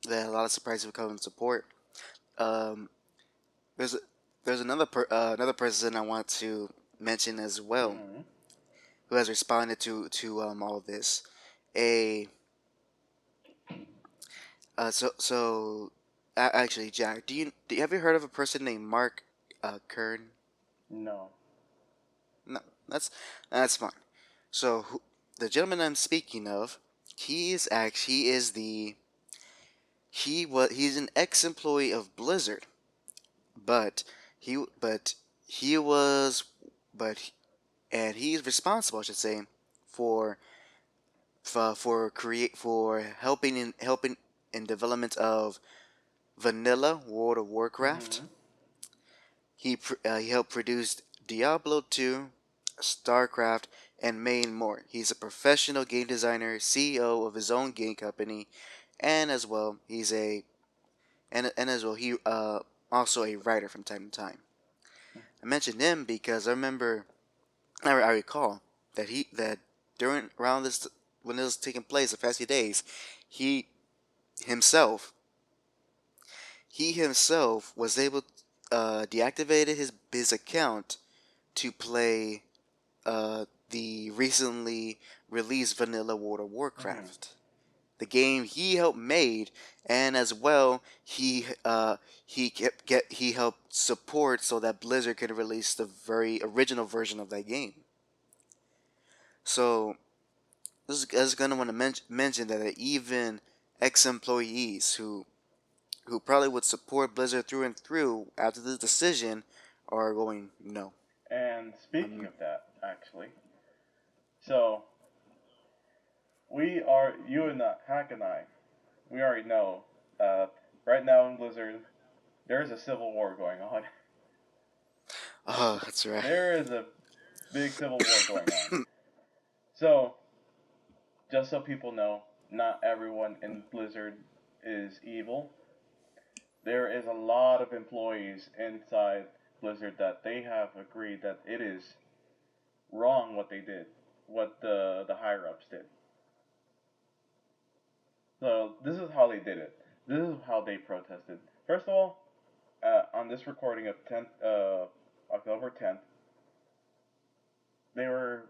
S2: that a lot of surprises will come in support. Um, there's there's another person I want to mention as well
S1: Mm-hmm.
S2: who has responded to all of this. A actually, Jack, have you heard of a person named Mark Kern?
S1: No.
S2: No, that's fine. So the gentleman I'm speaking of, he is the he's an ex-employee of Blizzard, but he was but and he's responsible, I should say, for for helping in development of vanilla World of Warcraft.
S1: Mm-hmm.
S2: He helped produce Diablo 2, StarCraft, and many more. He's a professional game designer, CEO of his own game company, and as well and as well he also a writer from time to time. I mentioned him because I recall that during around this when it was taking place the past few days, he himself he himself was able deactivated his account to play the recently released vanilla World of
S1: Mm-hmm.
S2: Warcraft, the game he helped made, and as well he helped support so that Blizzard could release the very original version of that game. So this is gonna want to mention that even ex-employees who probably would support Blizzard through and through after this decision are going no.
S1: And speaking
S2: I'm
S1: of that, actually, so we are you and Hack and I. We already know. Uh, right now in Blizzard, there is a civil war going on.
S2: Oh, that's right.
S1: There is a big civil war going on. So, just so people know, not everyone in Blizzard is evil. There is a lot of employees inside Blizzard that they have agreed that it is wrong what they did, what the higher ups did. So this is how they did it. This is how they protested. First of all, on this recording of October 10th, they were.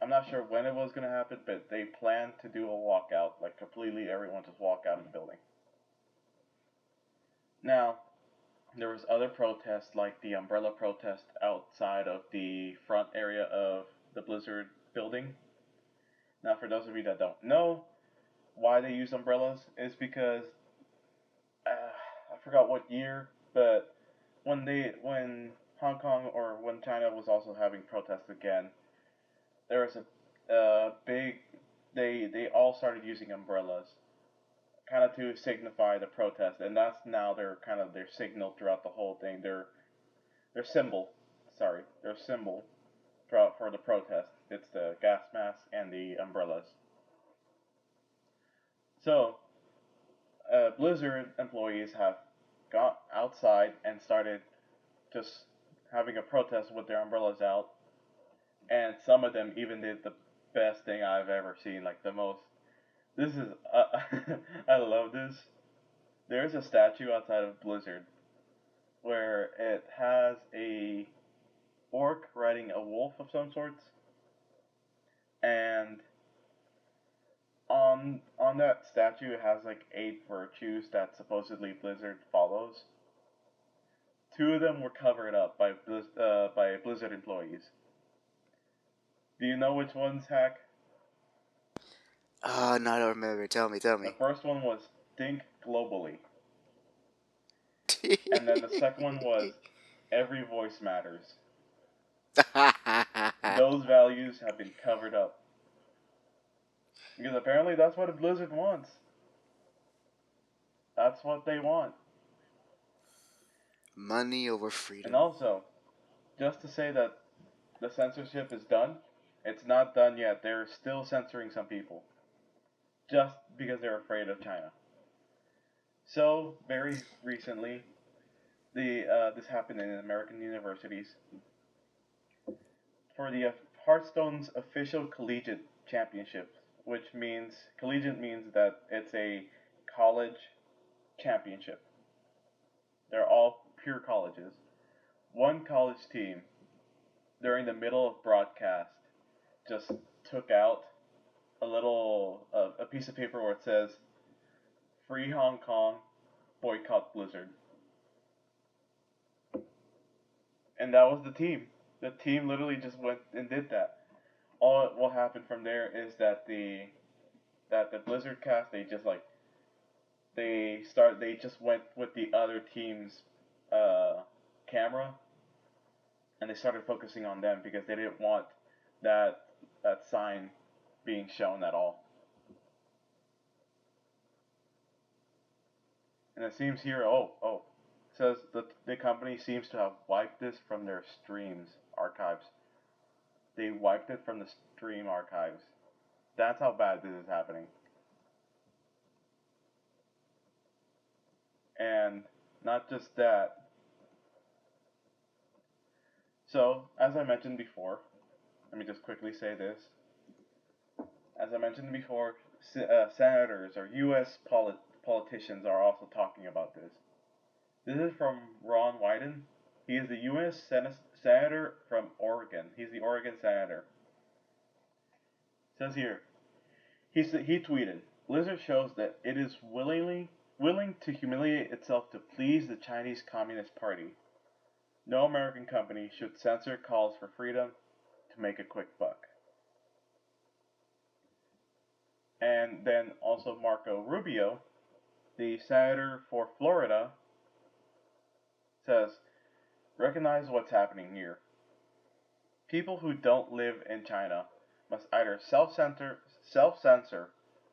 S1: I'm not sure when it was gonna happen, but they planned to do a walkout, like completely everyone just walk out of the building. Now, there was other protests like the umbrella protest outside of the front area of the Blizzard building. Now, for those of you that don't know why they use umbrellas, is because I forgot what year, but when Hong Kong or when China was also having protests again, there was a big they all started using umbrellas, kind of to signify the protest, and that's now their signal throughout the whole thing. Their symbol, sorry, their symbol throughout for the protest. It's the gas mask and the umbrellas. So Blizzard employees have got outside and started just having a protest with their umbrellas out, and some of them even did the best thing I've ever seen, like the most. This is I love this. There's a statue outside of Blizzard where it has a orc riding a wolf of some sorts, and on that statue it has like 8 virtues that supposedly Blizzard follows. Two of them were covered up by Blizzard employees. Do you know which ones, Hack?
S2: No, I don't remember. Tell me, tell
S1: The
S2: me.
S1: first one was think globally, and then the second one was every voice matters. Those values have been covered up because apparently that's what a Blizzard wants. That's what they want.
S2: Money over
S1: And
S2: freedom.
S1: also, just to say that the censorship is done, it's not done yet. They're still censoring some people just because they're afraid of China. So very recently, the this happened in American universities for the Hearthstone's official collegiate championship, which means collegiate means that it's a college championship. They're all pure colleges. One college team during the middle of broadcast just took out a piece of paper where it says "Free Hong Kong, boycott Blizzard," and that was the team. The team literally just went and did that. All what happened from there is that the Blizzard cast they just went with the other team's uh, camera and they started focusing on them because they didn't want that that sign being shown at all. And it seems here, it says that the company seems to have wiped this from their streams archives. They wiped it from the stream archives. That's how bad this is happening. And not just that. So, as I mentioned before, let me just quickly say this. As I mentioned before, senators or U.S. politicians are also talking about this. This is from Ron Wyden. He is the U.S. Senator from Oregon. He's the Oregon Senator. It says here, he tweeted, Blizzard shows that it is willing to humiliate itself to please the Chinese Communist Party. No American company should censor calls for freedom to make a quick buck. And then also Marco Rubio, the senator for Florida, says, recognize what's happening here. People who don't live in China must either self-censor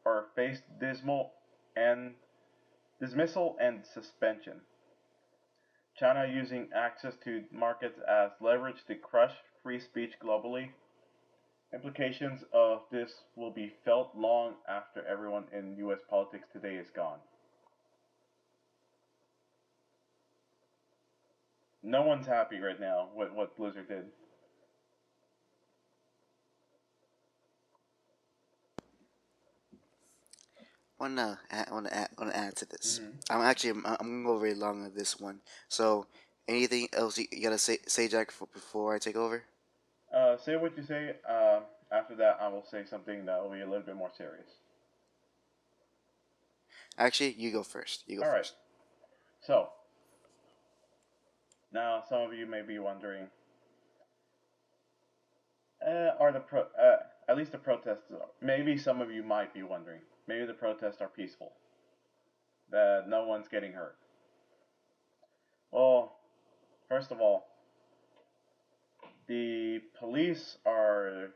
S1: or face dismissal and suspension. China using access to markets as leverage to crush free speech globally. Implications of this will be felt long after everyone in US politics today is gone. No one's happy right now with what Blizzard did.
S2: wanna add to this.
S1: Mm-hmm.
S2: I'm gonna go very long on this one. So, anything else you gotta say, Jack, before I take over?
S1: Say what you say. After that, I will say something that will be a little bit more serious.
S2: Actually, you go first. You go
S1: All right.
S2: first.
S1: So now some of you may be wondering, are at least the protests? Maybe some of you might be wondering. Maybe the protests are peaceful. That no one's getting hurt. Well, first of all, the police are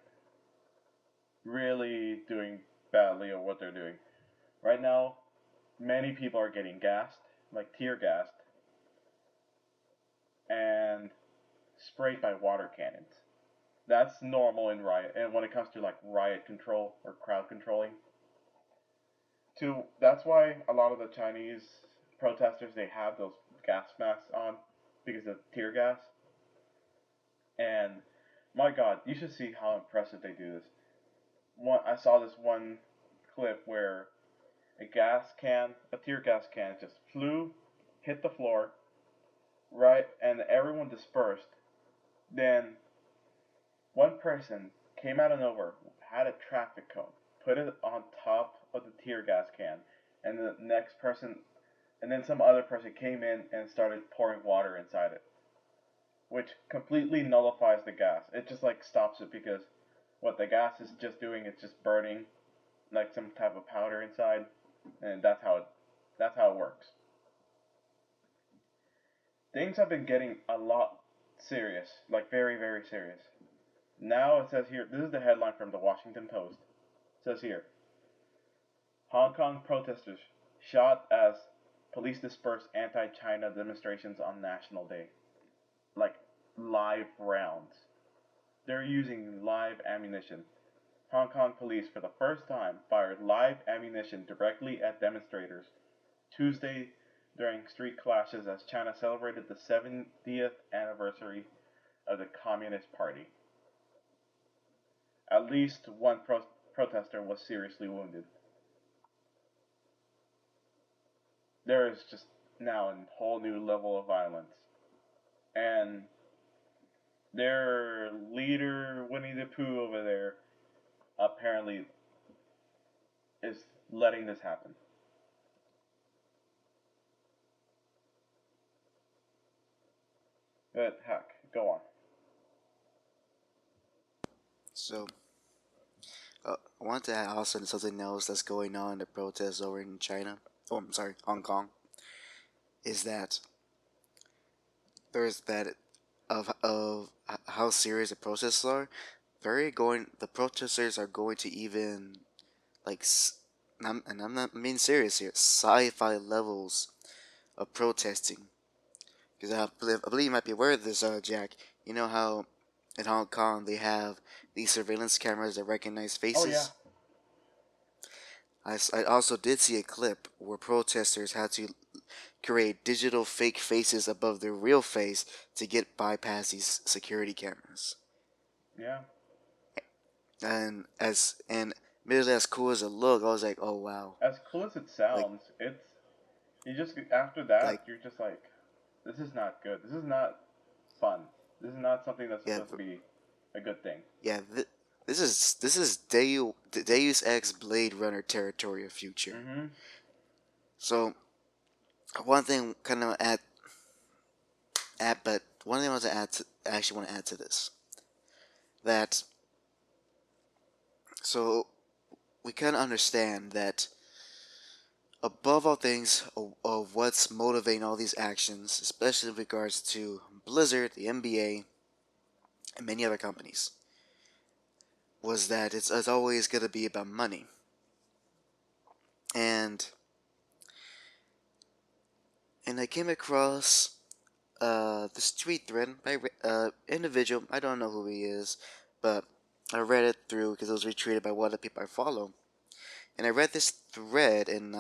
S1: really doing badly at what they're doing. Right now, many people are getting gassed, like tear gassed, and sprayed by water cannons. That's normal in riot, and when it comes to like riot control or crowd controlling. That's why a lot of the Chinese protesters they have those gas masks on because of tear gas. And my God, you should see how impressive they do this. I saw this one clip where a tear gas can, just flew, hit the floor, right, and everyone dispersed. Then one person came out of nowhere, had a traffic cone, put it on top of the tear gas can, and the next person, and then some other person came in and started pouring water inside it, which completely nullifies the gas. It just like stops it because what the gas is just doing, it's just burning like some type of powder inside, and that's how it works. Things have been getting a lot serious, like very very serious. Now it says here, this is the headline from the Washington Post. It says here, Hong Kong protesters shot as police disperse anti-China demonstrations on National Day. Like live rounds. They're using live ammunition. Hong Kong police for the first time fired live ammunition directly at demonstrators Tuesday during street clashes as China celebrated the 70th anniversary of the Communist Party. At least one protester was seriously wounded. There is just now a whole new level of violence. And their leader, Winnie the Pooh, over there, apparently is letting this happen. But heck, go on.
S2: So, I want to add also something else that's going on in the protests over in China. Oh, I'm sorry, Hong Kong. Is that there's that of how serious the protests are. The protesters are going to even like, and I'm not being serious here, sci-fi levels of protesting. Because I believe you might be aware of this, Jack. You know how in Hong Kong they have these surveillance cameras that recognize
S1: Oh yeah,
S2: faces? I also did see a clip where protesters had to create digital fake faces above their real face to get bypass these security cameras.
S1: yeah.
S2: And admittedly, as cool as it looked, I was like, oh wow,
S1: As cool as it
S2: like
S1: sounds, it's you just after
S2: like
S1: that you're just like, this is not good. This is not fun. This is not something that's
S2: yeah,
S1: supposed to be a good thing.
S2: yeah. This is Deus Ex Blade Runner territory of future.
S1: Mm-hmm.
S2: So one thing kind of but one thing I want to I actually want to add to this, that so we kind of understand that above all things of what's motivating all these actions, especially in regards to Blizzard, the NBA, and many other companies, was that it's always going to be about money. And I came across this tweet thread by individual. I don't know who he is, but I read it through because it was retweeted by one of the people I follow. And I read this thread, and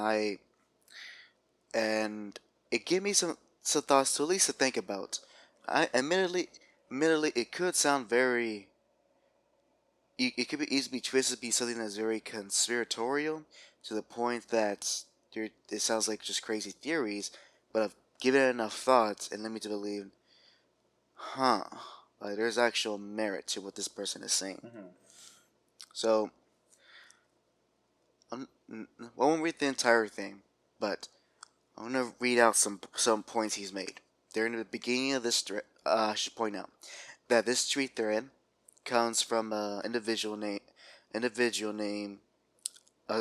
S2: it gave me some thoughts to at least to think about. I admittedly, it could sound very it could be easily twisted to be something that's very conspiratorial to the point that it sounds like just crazy theories, but I've given it enough thought and led me to believe, huh, like there's actual merit to what this person is saying. So, I won't read the entire thing, but I'm gonna read out some points he's made. During the beginning of this thread, I should point out that this tweet thread comes from an individual name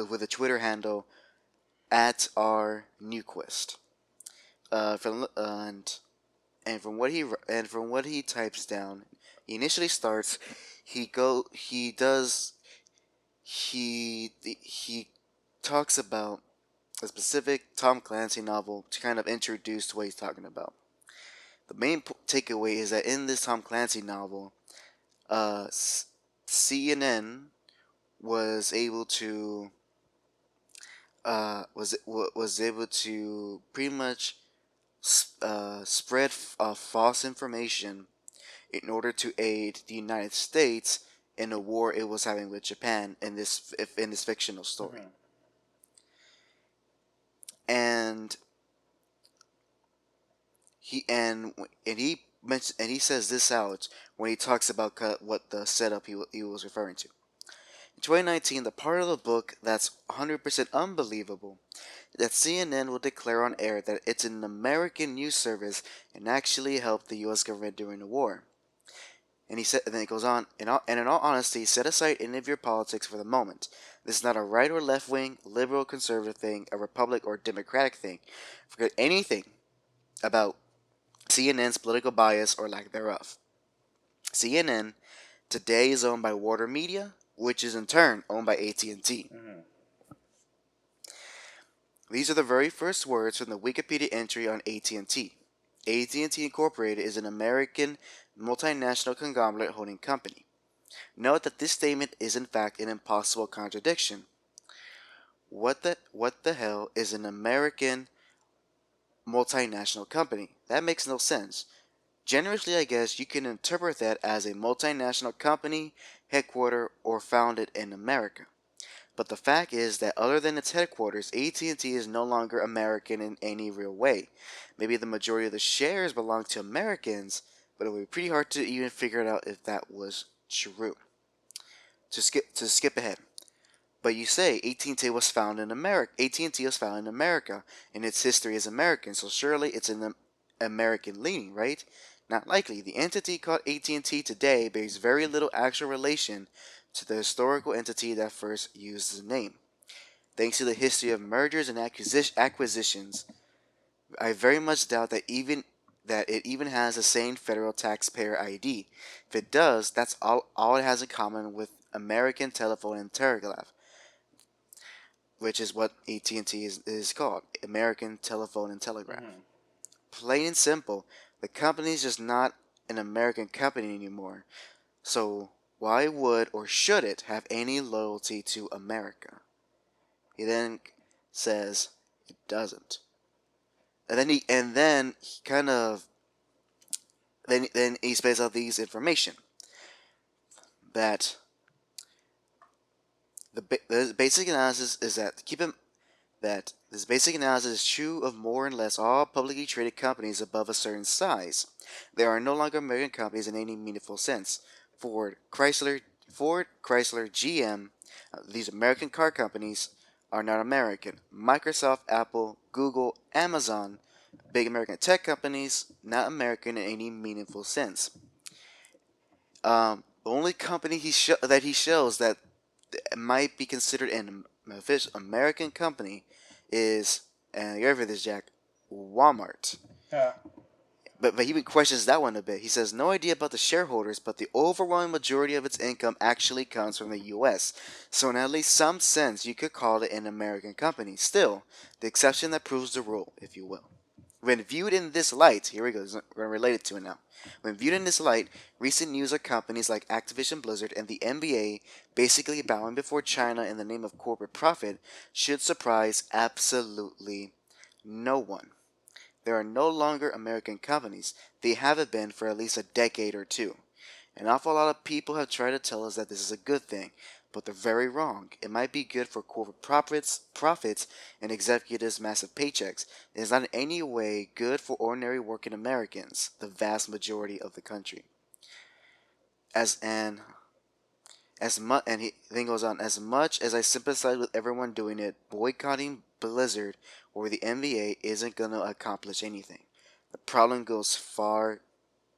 S2: with a Twitter handle at R Newquist. From from what he types down, he initially starts. He talks about a specific Tom Clancy novel to kind of introduce what he's talking about. The main takeaway is that in this Tom Clancy novel, CNN was able to was able to pretty much spread false information in order to aid the United States in a war it was having with Japan in this fictional story. And he says this out when he talks about what the setup he was referring to. In 2019, the part of the book that's 100% unbelievable that CNN will declare on air that it's an American news service and actually helped the U.S. government during the war. And then it goes on, in all honesty, set aside any of your politics for the moment. This is not a right or left wing, liberal, conservative thing, a Republic or Democratic thing. Forget anything about CNN's political bias or lack thereof. CNN today is owned by Warner Media, which is in turn owned by AT&T. These are the very first words from the Wikipedia entry on AT&T. AT&T Incorporated is an American multinational conglomerate holding company. Note that this statement is in fact an impossible contradiction. What the hell is an American multinational company? That makes no sense. Generally, I guess you can interpret that as a multinational company, headquartered, or founded in America. But the fact is that other than its headquarters, AT&T is no longer American in any real way. Maybe the majority of the shares belong to Americans, but it would be pretty hard to even figure it out if that was true. To skip ahead. But you say AT&T was founded in America. AT&T was founded in America, and its history is American, so surely it's an American leaning, right? Not likely. The entity called AT&T today bears very little actual relation to the historical entity that first used the name. Thanks to the history of mergers and acquisitions, I very much doubt that it even has the same federal taxpayer ID. If it does, that's all it has in common with American Telephone and Telegraph, which is what AT&T is called, American Telephone and Telegraph. Plain and simple, the company is just not an American company anymore. So why would or should it have any loyalty to America? He then says it doesn't. And then he kind of then he spells out these information that the basic analysis is that that this basic analysis is true of more or less all publicly traded companies above a certain size. They are no longer American companies in any meaningful sense. Ford, Chrysler, GM, these American car companies are not American. Microsoft, Apple, Google, Amazon, big American tech companies, not American in any meaningful sense. The only company that he shows that might be considered an official American company is, and you ready for this, Jack, Walmart.
S1: Yeah.
S2: But he even questions that one a bit. He says, no idea about the shareholders, but the overwhelming majority of its income actually comes from the U.S. So in at least some sense, you could call it an American company. Still, the exception that proves the rule, if you will. When viewed in this light, here we go, we're going to relate it to it now. When viewed in this light, recent news of companies like Activision Blizzard and the NBA basically bowing before China in the name of corporate profit should surprise absolutely no one. They are no longer American companies. They haven't been for at least a decade or two. An awful lot of people have tried to tell us that this is a good thing, but they're very wrong. It might be good for corporate profits, and executives' massive paychecks. It is not in any way good for ordinary working Americans, the vast majority of the country. As an as much and he then goes on, as much as I sympathize with everyone doing it, boycotting Blizzard or the NBA isn't gonna accomplish anything. The problem goes far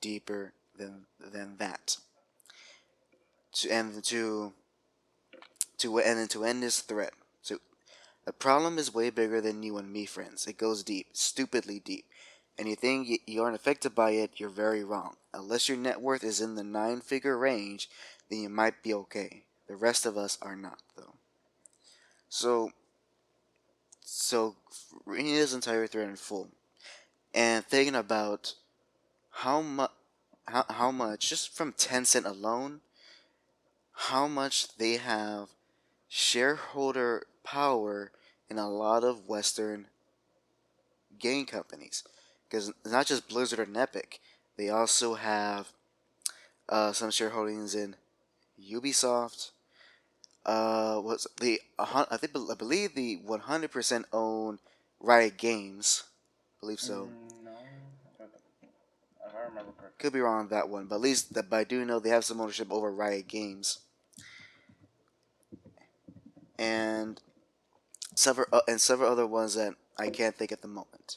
S2: deeper than that. To end to end this threat. So the problem is way bigger than you and me, friends. It goes deep, stupidly deep. And you think you aren't affected by it, you're very wrong. Unless your net worth is in the 9-figure range, then you might be okay. The rest of us are not, though. So, so reading this entire thread in full and thinking about how much, how much just from Tencent alone, how much they have shareholder power in a lot of Western game companies. Because it's not just Blizzard and Epic, they also have some shareholdings in Ubisoft. Was the I believe the 100% owned Riot Games. I believe so.
S1: No, if I remember correctly.
S2: Could be wrong on that one, but at least but I do know they have some ownership over Riot Games and several other ones that I can't think at the moment.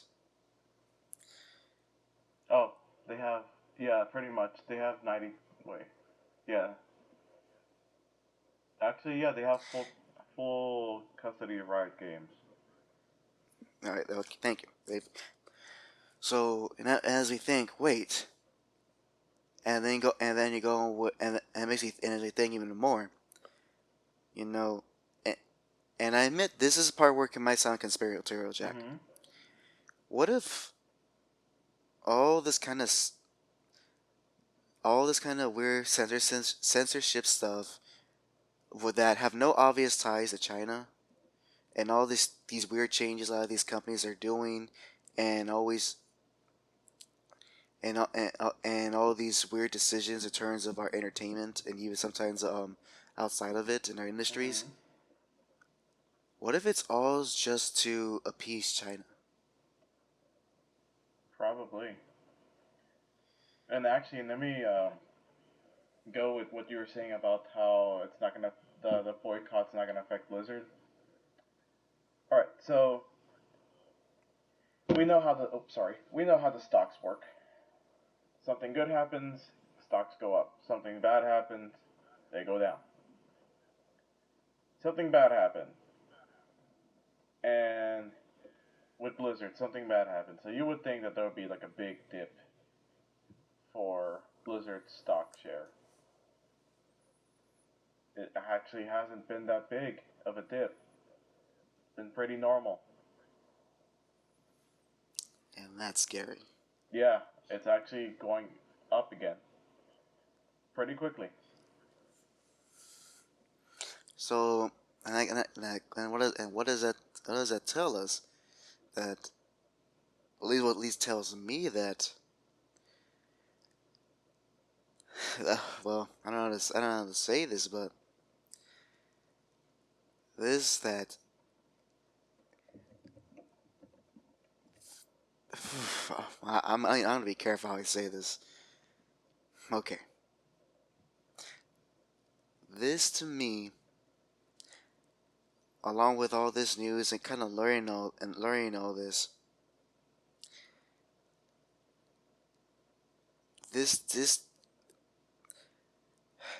S1: Oh, they have, yeah, pretty much. They have 90. Wait, yeah. Actually, yeah, they have full custody of Riot Games.
S2: All right, okay, thank you. So as we think, wait, and then you go, and it makes you think even more. You know, and I admit this is a part where it might sound conspiratorial, Jack.
S1: Mm-hmm.
S2: What if all this kind of weird censorship stuff would that have no obvious ties to China, and all these weird changes a lot of these companies are doing, and always and all these weird decisions in terms of our entertainment and even sometimes outside of it in our industries.
S1: Mm-hmm.
S2: What if it's all just to appease China?
S1: Probably. And actually, let me go with what you were saying about how it's not gonna the boycott's not gonna affect Blizzard. All right, so we know how the stocks work. Something good happens, stocks go up. Something bad happens, they go down. Something bad happened, and with Blizzard, something bad happened. So you would think that there would be like a big dip for Blizzard's stock share. It actually hasn't been that big of a dip. It's been pretty normal.
S2: And that's scary.
S1: Yeah, it's actually going up again pretty quickly.
S2: So, and what does that tell us? That at least tells me that well, I don't know how to say this, but this that I'm gonna be careful how I say this. Okay, this to me, along with all this news and kind of learning all this, this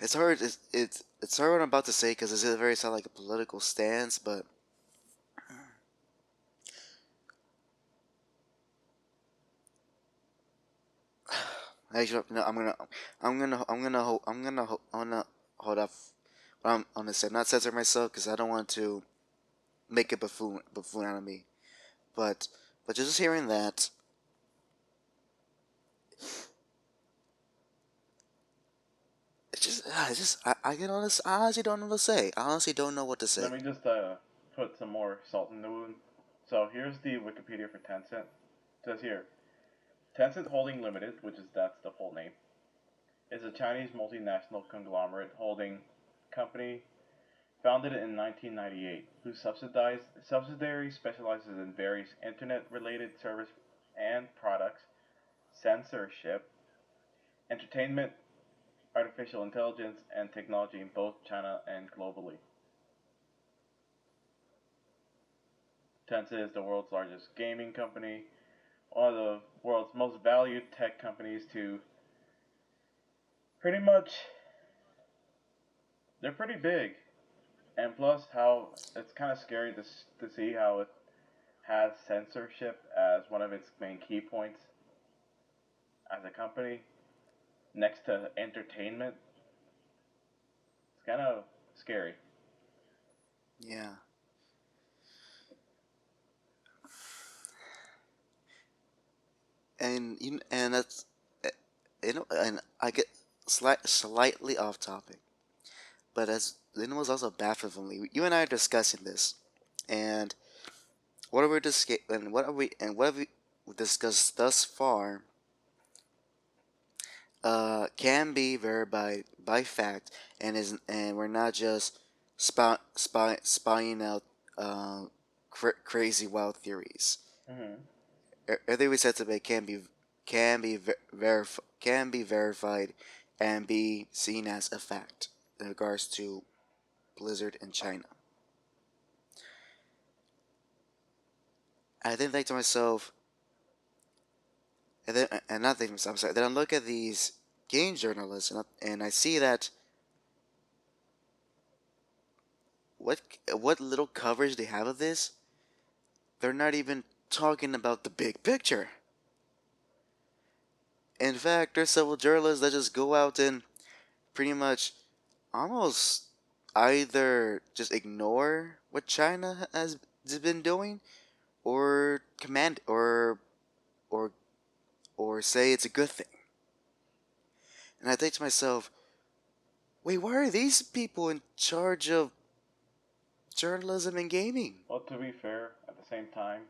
S2: it's hard. It's hard what I'm about to say because it's very sound like a political stance, but actually, no, I'm gonna hold off. What I'm gonna say, not censor myself because I don't want to make a buffoon out of me. But just hearing that, I can I honestly don't know what to say. I honestly don't know what to say.
S1: Let me just put some more salt in the wound. So here's the Wikipedia for Tencent. It says here, Tencent Holding Limited, which is that's the full name, is a Chinese multinational conglomerate holding company founded in 1998, whose subsidiary specializes in various internet-related service and products, censorship, entertainment, artificial intelligence, and technology in both China and globally. Tencent is the world's largest gaming company, one of the world's most valued tech companies to pretty much, they're pretty big. And plus, how it's kind of scary to see how it has censorship as one of its main key points as a company, next to entertainment. It's kind of scary.
S2: Yeah, and and that's and I get slightly off topic, but as it was also bafflingly, you and I are discussing this, and what have we discussed thus far can be verified by fact, and we're not just spying out crazy wild theories.
S1: Hmm.
S2: Everything we said today can be verified and be seen as a fact in regards to Blizzard in China. I then think to myself, and not think to myself, I'm sorry. Then I look at these game journalists, and I see that what what little coverage they have of this, they're not even talking about the big picture. In fact, there's several journalists that just go out and pretty much almost either just ignore what China has been doing, or command or or say it's a good thing. And I think to myself, wait, why are these people in charge of journalism and gaming?
S1: Well, to be fair, at the same time,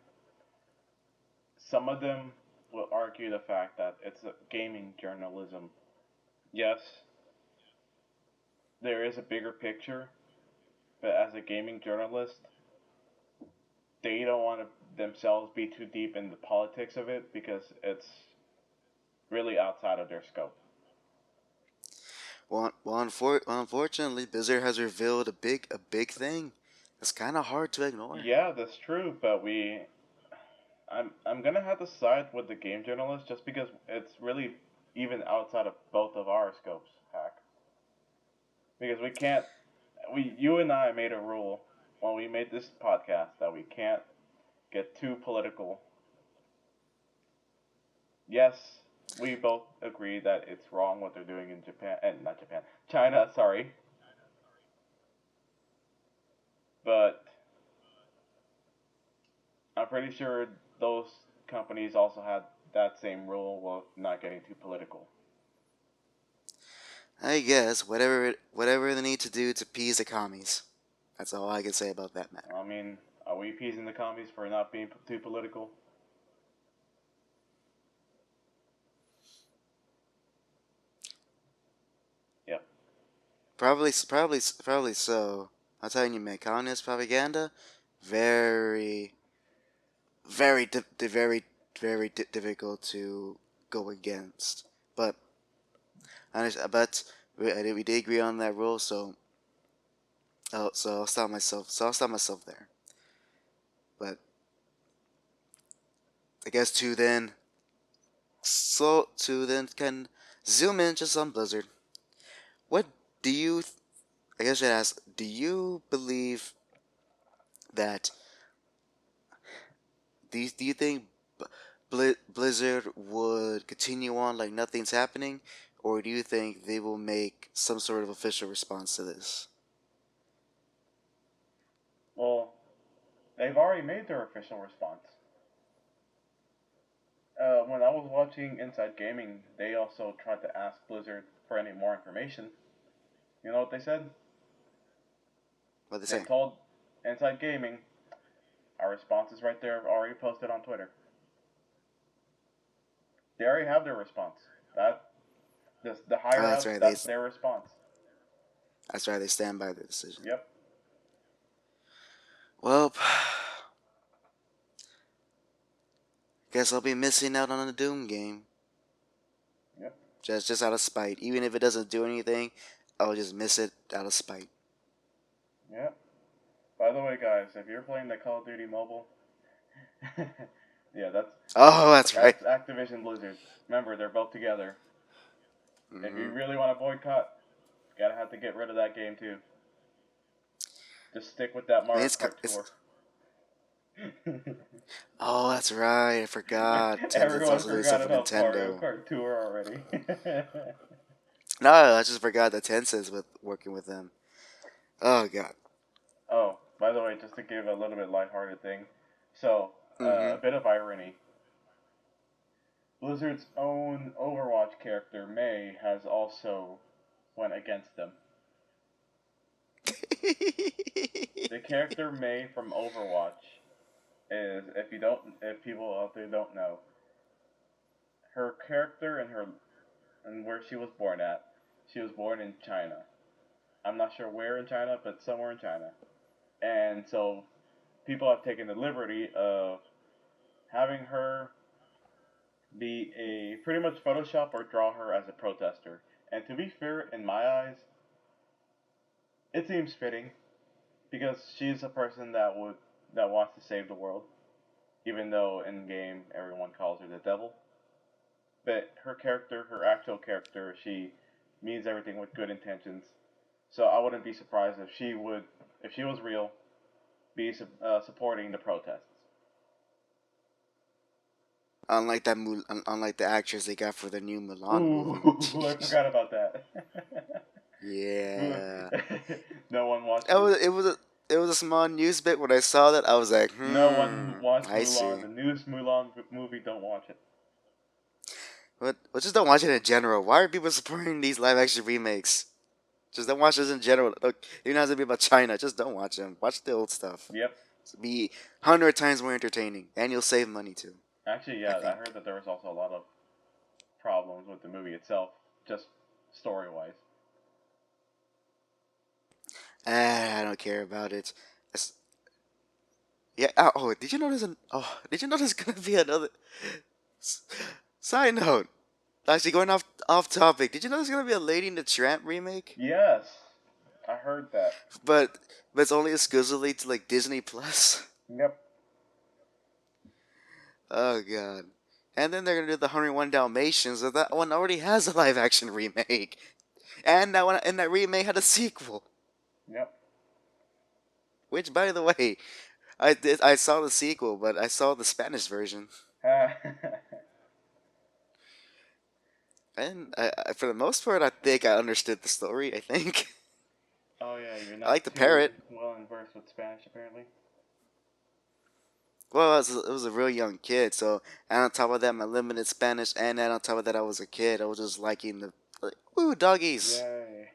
S1: some of them will argue the fact that it's a gaming journalism. Yes, there is a bigger picture, but as a gaming journalist, they don't want to themselves be too deep in the politics of it because it's really outside of their scope.
S2: Unfortunately, Blizzard has revealed a big thing. It's kind of hard to ignore.
S1: Yeah, that's true, but I'm gonna have to side with the game journalist just because it's really even outside of both of our scopes, hack. Because we can't we you and I made a rule when we made this podcast that we can't get too political. Yes, we both agree that it's wrong what they're doing in Japan and not Japan, China, sorry. But I'm pretty sure those companies also had that same rule of not getting too political.
S2: I guess whatever they need to do to appease the commies. That's all I can say about that matter.
S1: I mean, are we appeasing the commies for not being too political? Yep.
S2: Probably so. I'm telling you, man, communist propaganda, very, very difficult to go against. But but we did agree on that rule, so I'll stop myself. So I'll stop myself there. But I guess to then can zoom in just on Blizzard. What do you? I guess I should ask. Do you believe that? Do you think Blizzard would continue on like nothing's happening, or do you think they will make some sort of official response to this?
S1: Well, they've already made their official response. When I was watching Inside Gaming, they also tried to ask Blizzard for any more information. You know what they said?
S2: What they
S1: They
S2: say?
S1: told Inside Gaming, our response is right there, already posted on Twitter. They already have their response. The
S2: Oh,
S1: higher
S2: that's
S1: ups,
S2: right.
S1: that's their response.
S2: That's right. They stand by their decision.
S1: Yep.
S2: Well, guess I'll be missing out on the Doom game.
S1: Yep.
S2: Just out of spite. Even if it doesn't do anything, I'll just miss it out of spite.
S1: Yep. By the way, guys, if you're playing the Call of Duty mobile, yeah,
S2: Oh, that's right.
S1: that's Activision Blizzard. Remember, they're both together. If you
S2: Mm-hmm.
S1: really want to boycott, gotta have to get rid of that game too. Just stick with that
S2: I mean,
S1: Mario Kart tour.
S2: oh, that's right. I forgot. Tencent's
S1: Everyone
S2: also doing stuff
S1: forgot
S2: with
S1: about Mario
S2: Nintendo.
S1: Kart Tour already.
S2: No, I just forgot that Tencent's with working with them. Oh God.
S1: Oh, by the way, just to give a little bit lighthearted thing, so
S2: Mm-hmm.
S1: a bit of irony. Blizzard's own Overwatch character Mei has also went against them. The character Mei from Overwatch is, if people out there don't know, her character and where she was born at. She was born in China. I'm not sure where in China, but somewhere in China. And so people have taken the liberty of having her be a pretty much Photoshop or draw her as a protester. And to be fair, in my eyes, it seems fitting because she's a person that wants to save the world, even though in game everyone calls her the devil. But her character, her actual character, she means everything with good intentions. So I wouldn't be surprised if she was real, be supporting the protests.
S2: Unlike the actress they got for the new Milan movie.
S1: Ooh, I forgot about that.
S2: Yeah.
S1: No one watched.
S2: It was it was a it was a small news bit when I saw that I was like,
S1: No one watched
S2: I
S1: Mulan.
S2: see.
S1: The newest Mulan movie. Don't watch it.
S2: But just don't watch it in general. Why are people supporting these live action remakes? Just don't watch this in general. Look, it doesn't have to be about China. Just don't watch them. Watch the old stuff.
S1: Yep.
S2: It'll be 100 times more entertaining, and you'll save money too.
S1: Actually,
S2: I
S1: yeah, I
S2: think.
S1: heard that there was also a lot of problems with the movie itself, just story wise.
S2: I don't care about it. It's- yeah. Oh, did you notice? Did you notice gonna be another s- side note? Actually, going off topic. Did you know there's gonna be a Lady in the Tramp remake?
S1: Yes, I heard that.
S2: But it's only exclusively to like Disney Plus.
S1: Yep.
S2: Oh God. And then they're gonna do the 101 Dalmatians, but that one already has a live action remake, and that remake had a sequel.
S1: Yep.
S2: Which, by the way, I saw the sequel, but I saw the Spanish version, and for the most part, I think I understood the story. I think
S1: Oh yeah, you're
S2: I like
S1: not
S2: the
S1: too
S2: parrot.
S1: well versed with Spanish apparently.
S2: Well, it was a real young kid, so and on top of that, my limited Spanish, and then on top of that, I was a kid. I was just liking the like, ooh doggies.
S1: Yay.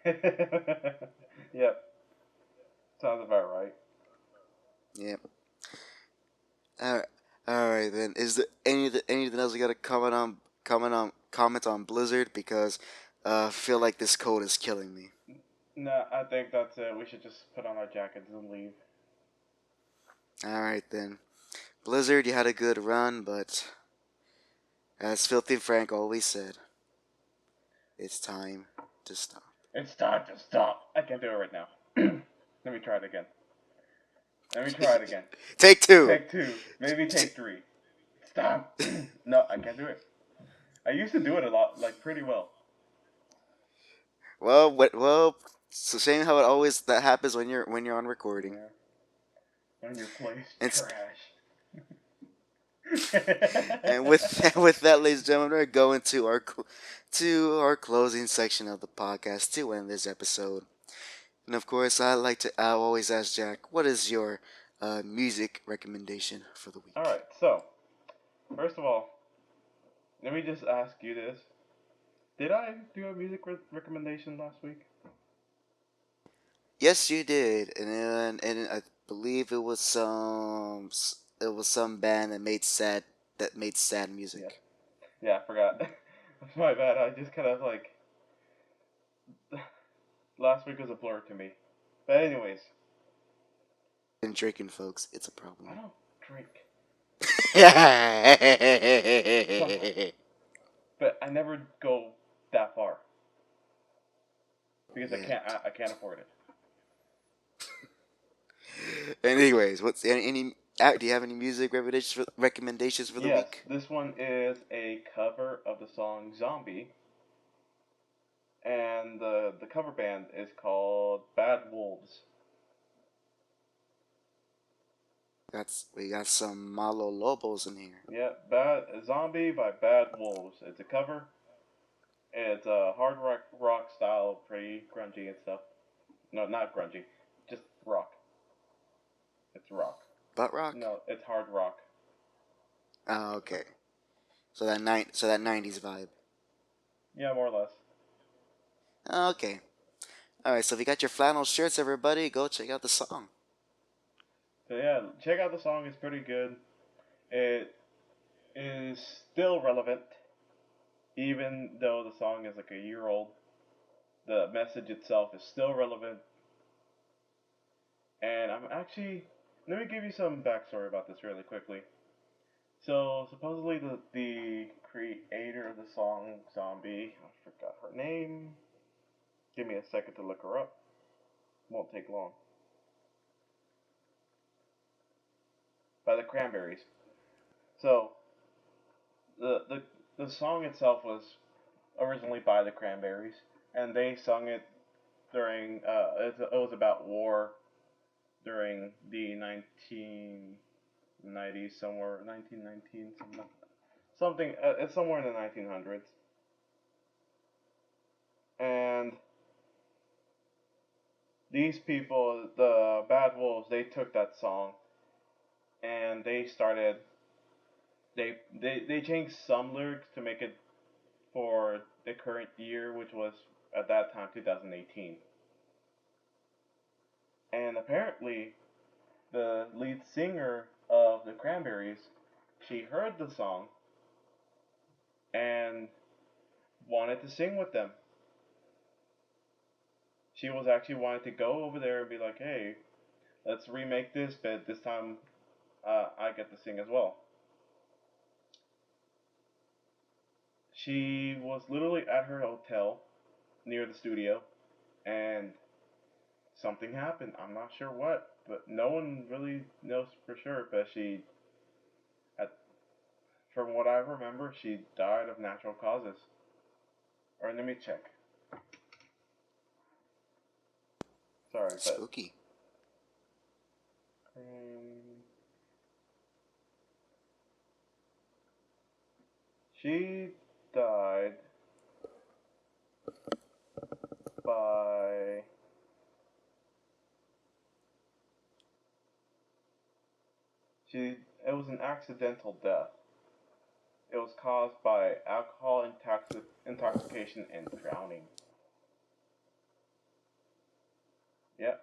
S1: Yep. Sounds about right.
S2: Yeah. All right then. Is there anything else you got to comment on Blizzard because I feel like this code is killing me.
S1: No, I think that's it. We should just put on our jackets and leave.
S2: All right then. Blizzard, you had a good run, but as Filthy Frank always said, it's time to stop.
S1: It's time to stop. I can't do it right now. Let me try it again. Let me try it again.
S2: Take two.
S1: Take two. Maybe take three. Stop. No, I can't do it. I used to do it a lot, like pretty well.
S2: Well, it's a shame how it always that happens when you're on recording.
S1: Yeah. When your place
S2: And
S1: trash.
S2: and with that, ladies and gentlemen, we're going to our closing section of the podcast to end this episode. And of course, I always ask Jack, what is your music recommendation for the week?
S1: Alright, so, first of all, let me just ask you this. Did I do a music recommendation last week?
S2: Yes, you did, and I believe it was some band that made sad
S1: Yeah.
S2: music.
S1: Yeah, I forgot. My bad. I just kind of like last week was a blur to me. But anyways,
S2: And drinking, folks, it's a
S1: I
S2: problem.
S1: don't drink. Sometimes,
S2: Yeah.
S1: but I never go that far because I can't afford it.
S2: Anyways, what's any do you have any music recommendations for the
S1: Yes,
S2: week?
S1: this one is a cover of the song "Zombie," and the cover band is called Bad Wolves.
S2: We got some Malo Lobos in here.
S1: Yeah, Bad Zombie by Bad Wolves. It's a cover. It's a hard rock style, pretty grungy and stuff. No, not grungy, just rock. It's rock.
S2: Butt rock?
S1: No, it's hard rock.
S2: Oh, okay. So that '90s vibe.
S1: Yeah, more or less.
S2: Okay. All right. So if you got your flannel shirts, everybody, go check out the song.
S1: So yeah, check out the song. It's pretty good. It is still relevant, even though the song is like a year old. The message itself is still relevant, and I'm actually let me give you some backstory about this really quickly. So supposedly the creator of the song Zombie, I forgot her name. Give me a second to look her up. Won't take long. By the Cranberries. So the the the song itself was originally by the Cranberries, and they sung it during it was about war during the 1990s, somewhere 1919 something it's somewhere in the 1900s, and these people, the Bad Wolves, they took that song and they started they changed some lyrics to make it for the current year, which was at that time 2018. And apparently, the lead singer of the Cranberries, she heard the song and wanted to sing with them. She was actually wanting to go over there and be like, "Hey, let's remake this, but this time I get to sing as well." She was literally at her hotel near the studio, and something happened. I'm not sure what, but no one really knows for sure. But at, from what I remember, she died of natural causes. Or let me check. Sorry, but
S2: Spooky.
S1: um, she died by she. It was an accidental death. It was caused by alcohol intoxication and drowning. Yep.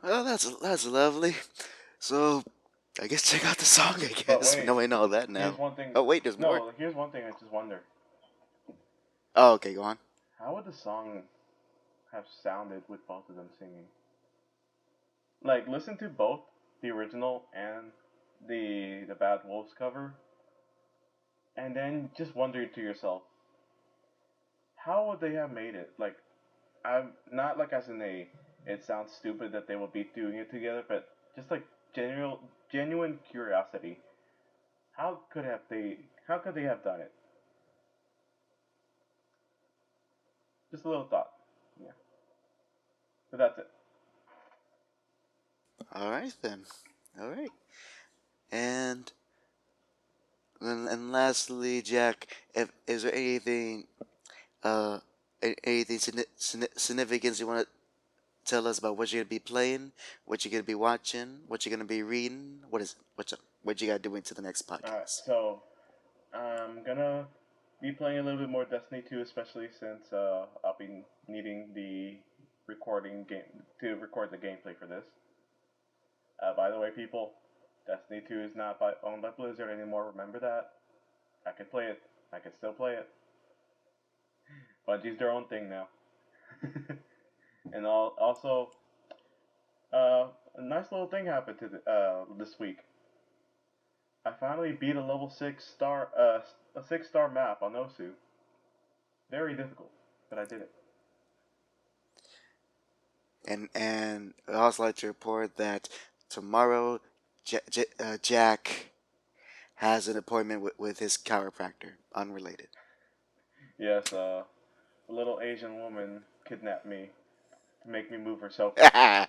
S2: Well, that's lovely. So I guess check out the song. I
S1: But
S2: guess
S1: wait,
S2: knowing all that
S1: here's
S2: now.
S1: one thing.
S2: Oh wait, there's more.
S1: No, here's one thing I just wonder.
S2: Oh, okay, go on.
S1: How would the song have sounded with both of them singing? Like, listen to both the original and the Bad Wolves cover, and then just wonder to yourself, how would they have made it? Like, I'm not like as in a it sounds stupid that they will be doing it together, but just like genuine curiosity. How could they have done it? Just a little thought. Yeah. But that's it.
S2: All right then. All right. And and lastly, Jack, if is there anything uh anything significant you want to tell us about what you're gonna be playing, what you're gonna be watching, what you're gonna be reading? What you got to do into the next
S1: Alright,
S2: podcast?
S1: so I'm gonna be playing a little bit more Destiny 2, especially since I'll be needing the recording game to record the gameplay for this. By the way, people, Destiny 2 is not owned by Blizzard anymore. Remember that. I can play it. I can still play it. Bungie's their own thing now. And also, a nice little thing happened this week. I finally beat a level 6 star a 6 star map on Osu. Very difficult, but I did it.
S2: And I'd also like to report that tomorrow, Jack has an appointment with his chiropractor, unrelated.
S1: Yes, a little Asian woman kidnapped me to make me move her selfie.
S2: You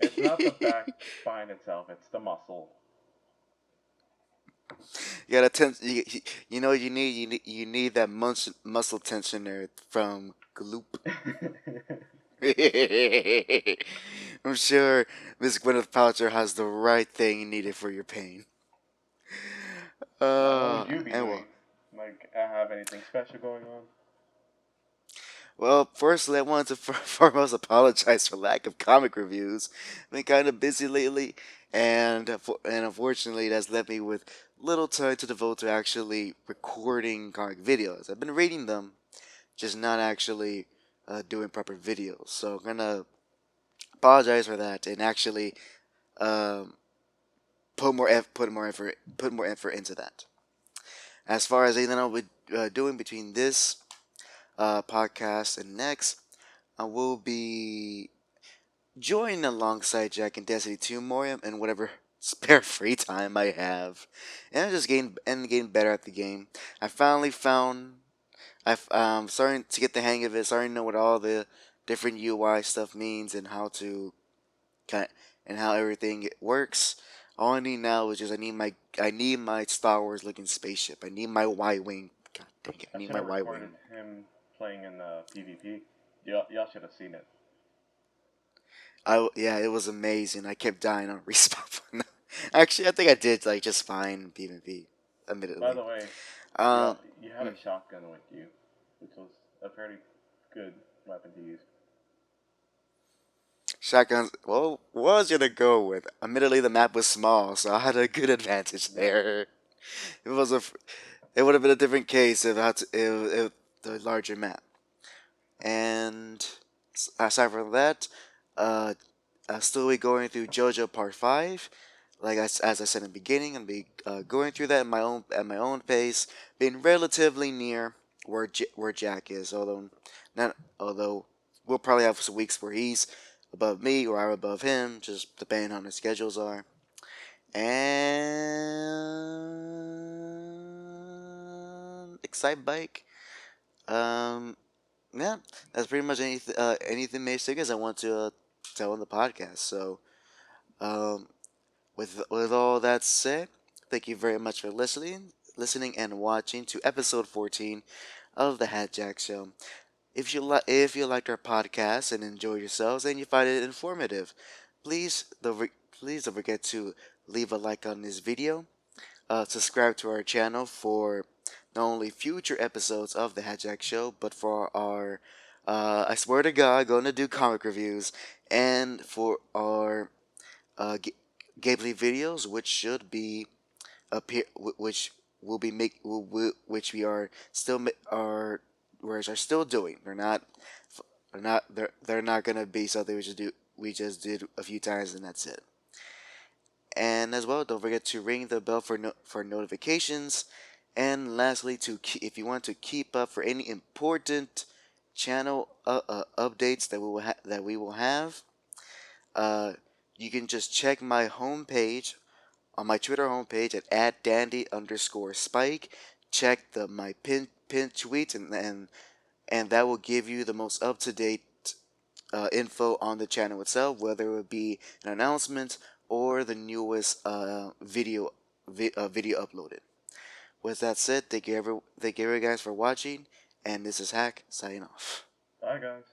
S1: It's not the back spine itself; it's the muscle.
S2: gotta you know you need that muscle tensioner from Gloop. I'm sure Miss Gwyneth Paltrow has the right thing needed for your pain.
S1: What would you be
S2: And
S1: doing? Like, have anything special going on?
S2: well, firstly, I wanted to foremost apologize for lack of comic reviews. I've been kind of busy lately, and unfortunately, that's left me with little time to devote to actually recording comic videos. I've been reading them, just not actually doing proper videos. So I'm gonna apologize for that and actually um, put more effort into that. As far as anything I'll be doing between this podcast and next, I will be joining alongside Jack and Destiny 2 more in whatever spare free time I have, and I'm just getting better at the game. I finally found I'm starting to get the hang of it, starting to know what all the different UI stuff means and how to kind and how everything works. All I need now is just I need my Star Wars looking spaceship. I need my Y wing. God dang it! I
S1: I
S2: need
S1: should
S2: my
S1: have
S2: Y wing.
S1: recorded him playing in the PvP. Y'all should have seen it.
S2: Yeah, it was amazing. I kept dying on respawn. Actually, I think I did like just fine in PvP,
S1: By
S2: admittedly.
S1: the way,
S2: Um,
S1: you had
S2: hmm,
S1: a shotgun with you, which was a very good weapon to use.
S2: Shotguns. Well, what was gonna go with? Admittedly, the map was small, so I had a good advantage
S1: Yep.
S2: there. It was a. It would have been a different case if I had to, if the larger map. And aside from that, uh, I'll still be going through JoJo Part 5. Like as I said in the beginning, I'll be going through that at my own pace, being relatively near where Jack is. Although we'll probably have some weeks where he's above me or I'm above him, just depending on the schedules are. And Excite Bike. Um, yeah, that's pretty much anything basic as I want to tell on the podcast. So, um, with all that said, thank you very much for listening and watching to episode 14 of the HAC Show. If you liked our podcast and enjoyed yourselves and you find it informative, please please don't forget to leave a like on this video. Subscribe to our channel for not only future episodes of the HAC Show, but for our I swear to God, going to do comic reviews, and for our gameplay videos, which should be appear, which will be which we are still are, which are still doing. They're not gonna be something we just did a few times and that's it. And as well, don't forget to ring the bell for notifications. And lastly, if you want to keep up for any important channel updates that we will have, uh, you can just check my homepage on my Twitter homepage at @dandy_spike. Check my pin tweet and that will give you the most up to date info on the channel itself, whether it would be an announcement or the newest video uploaded. With that said, thank you guys for watching, and this is Hack signing off.
S1: Bye, guys.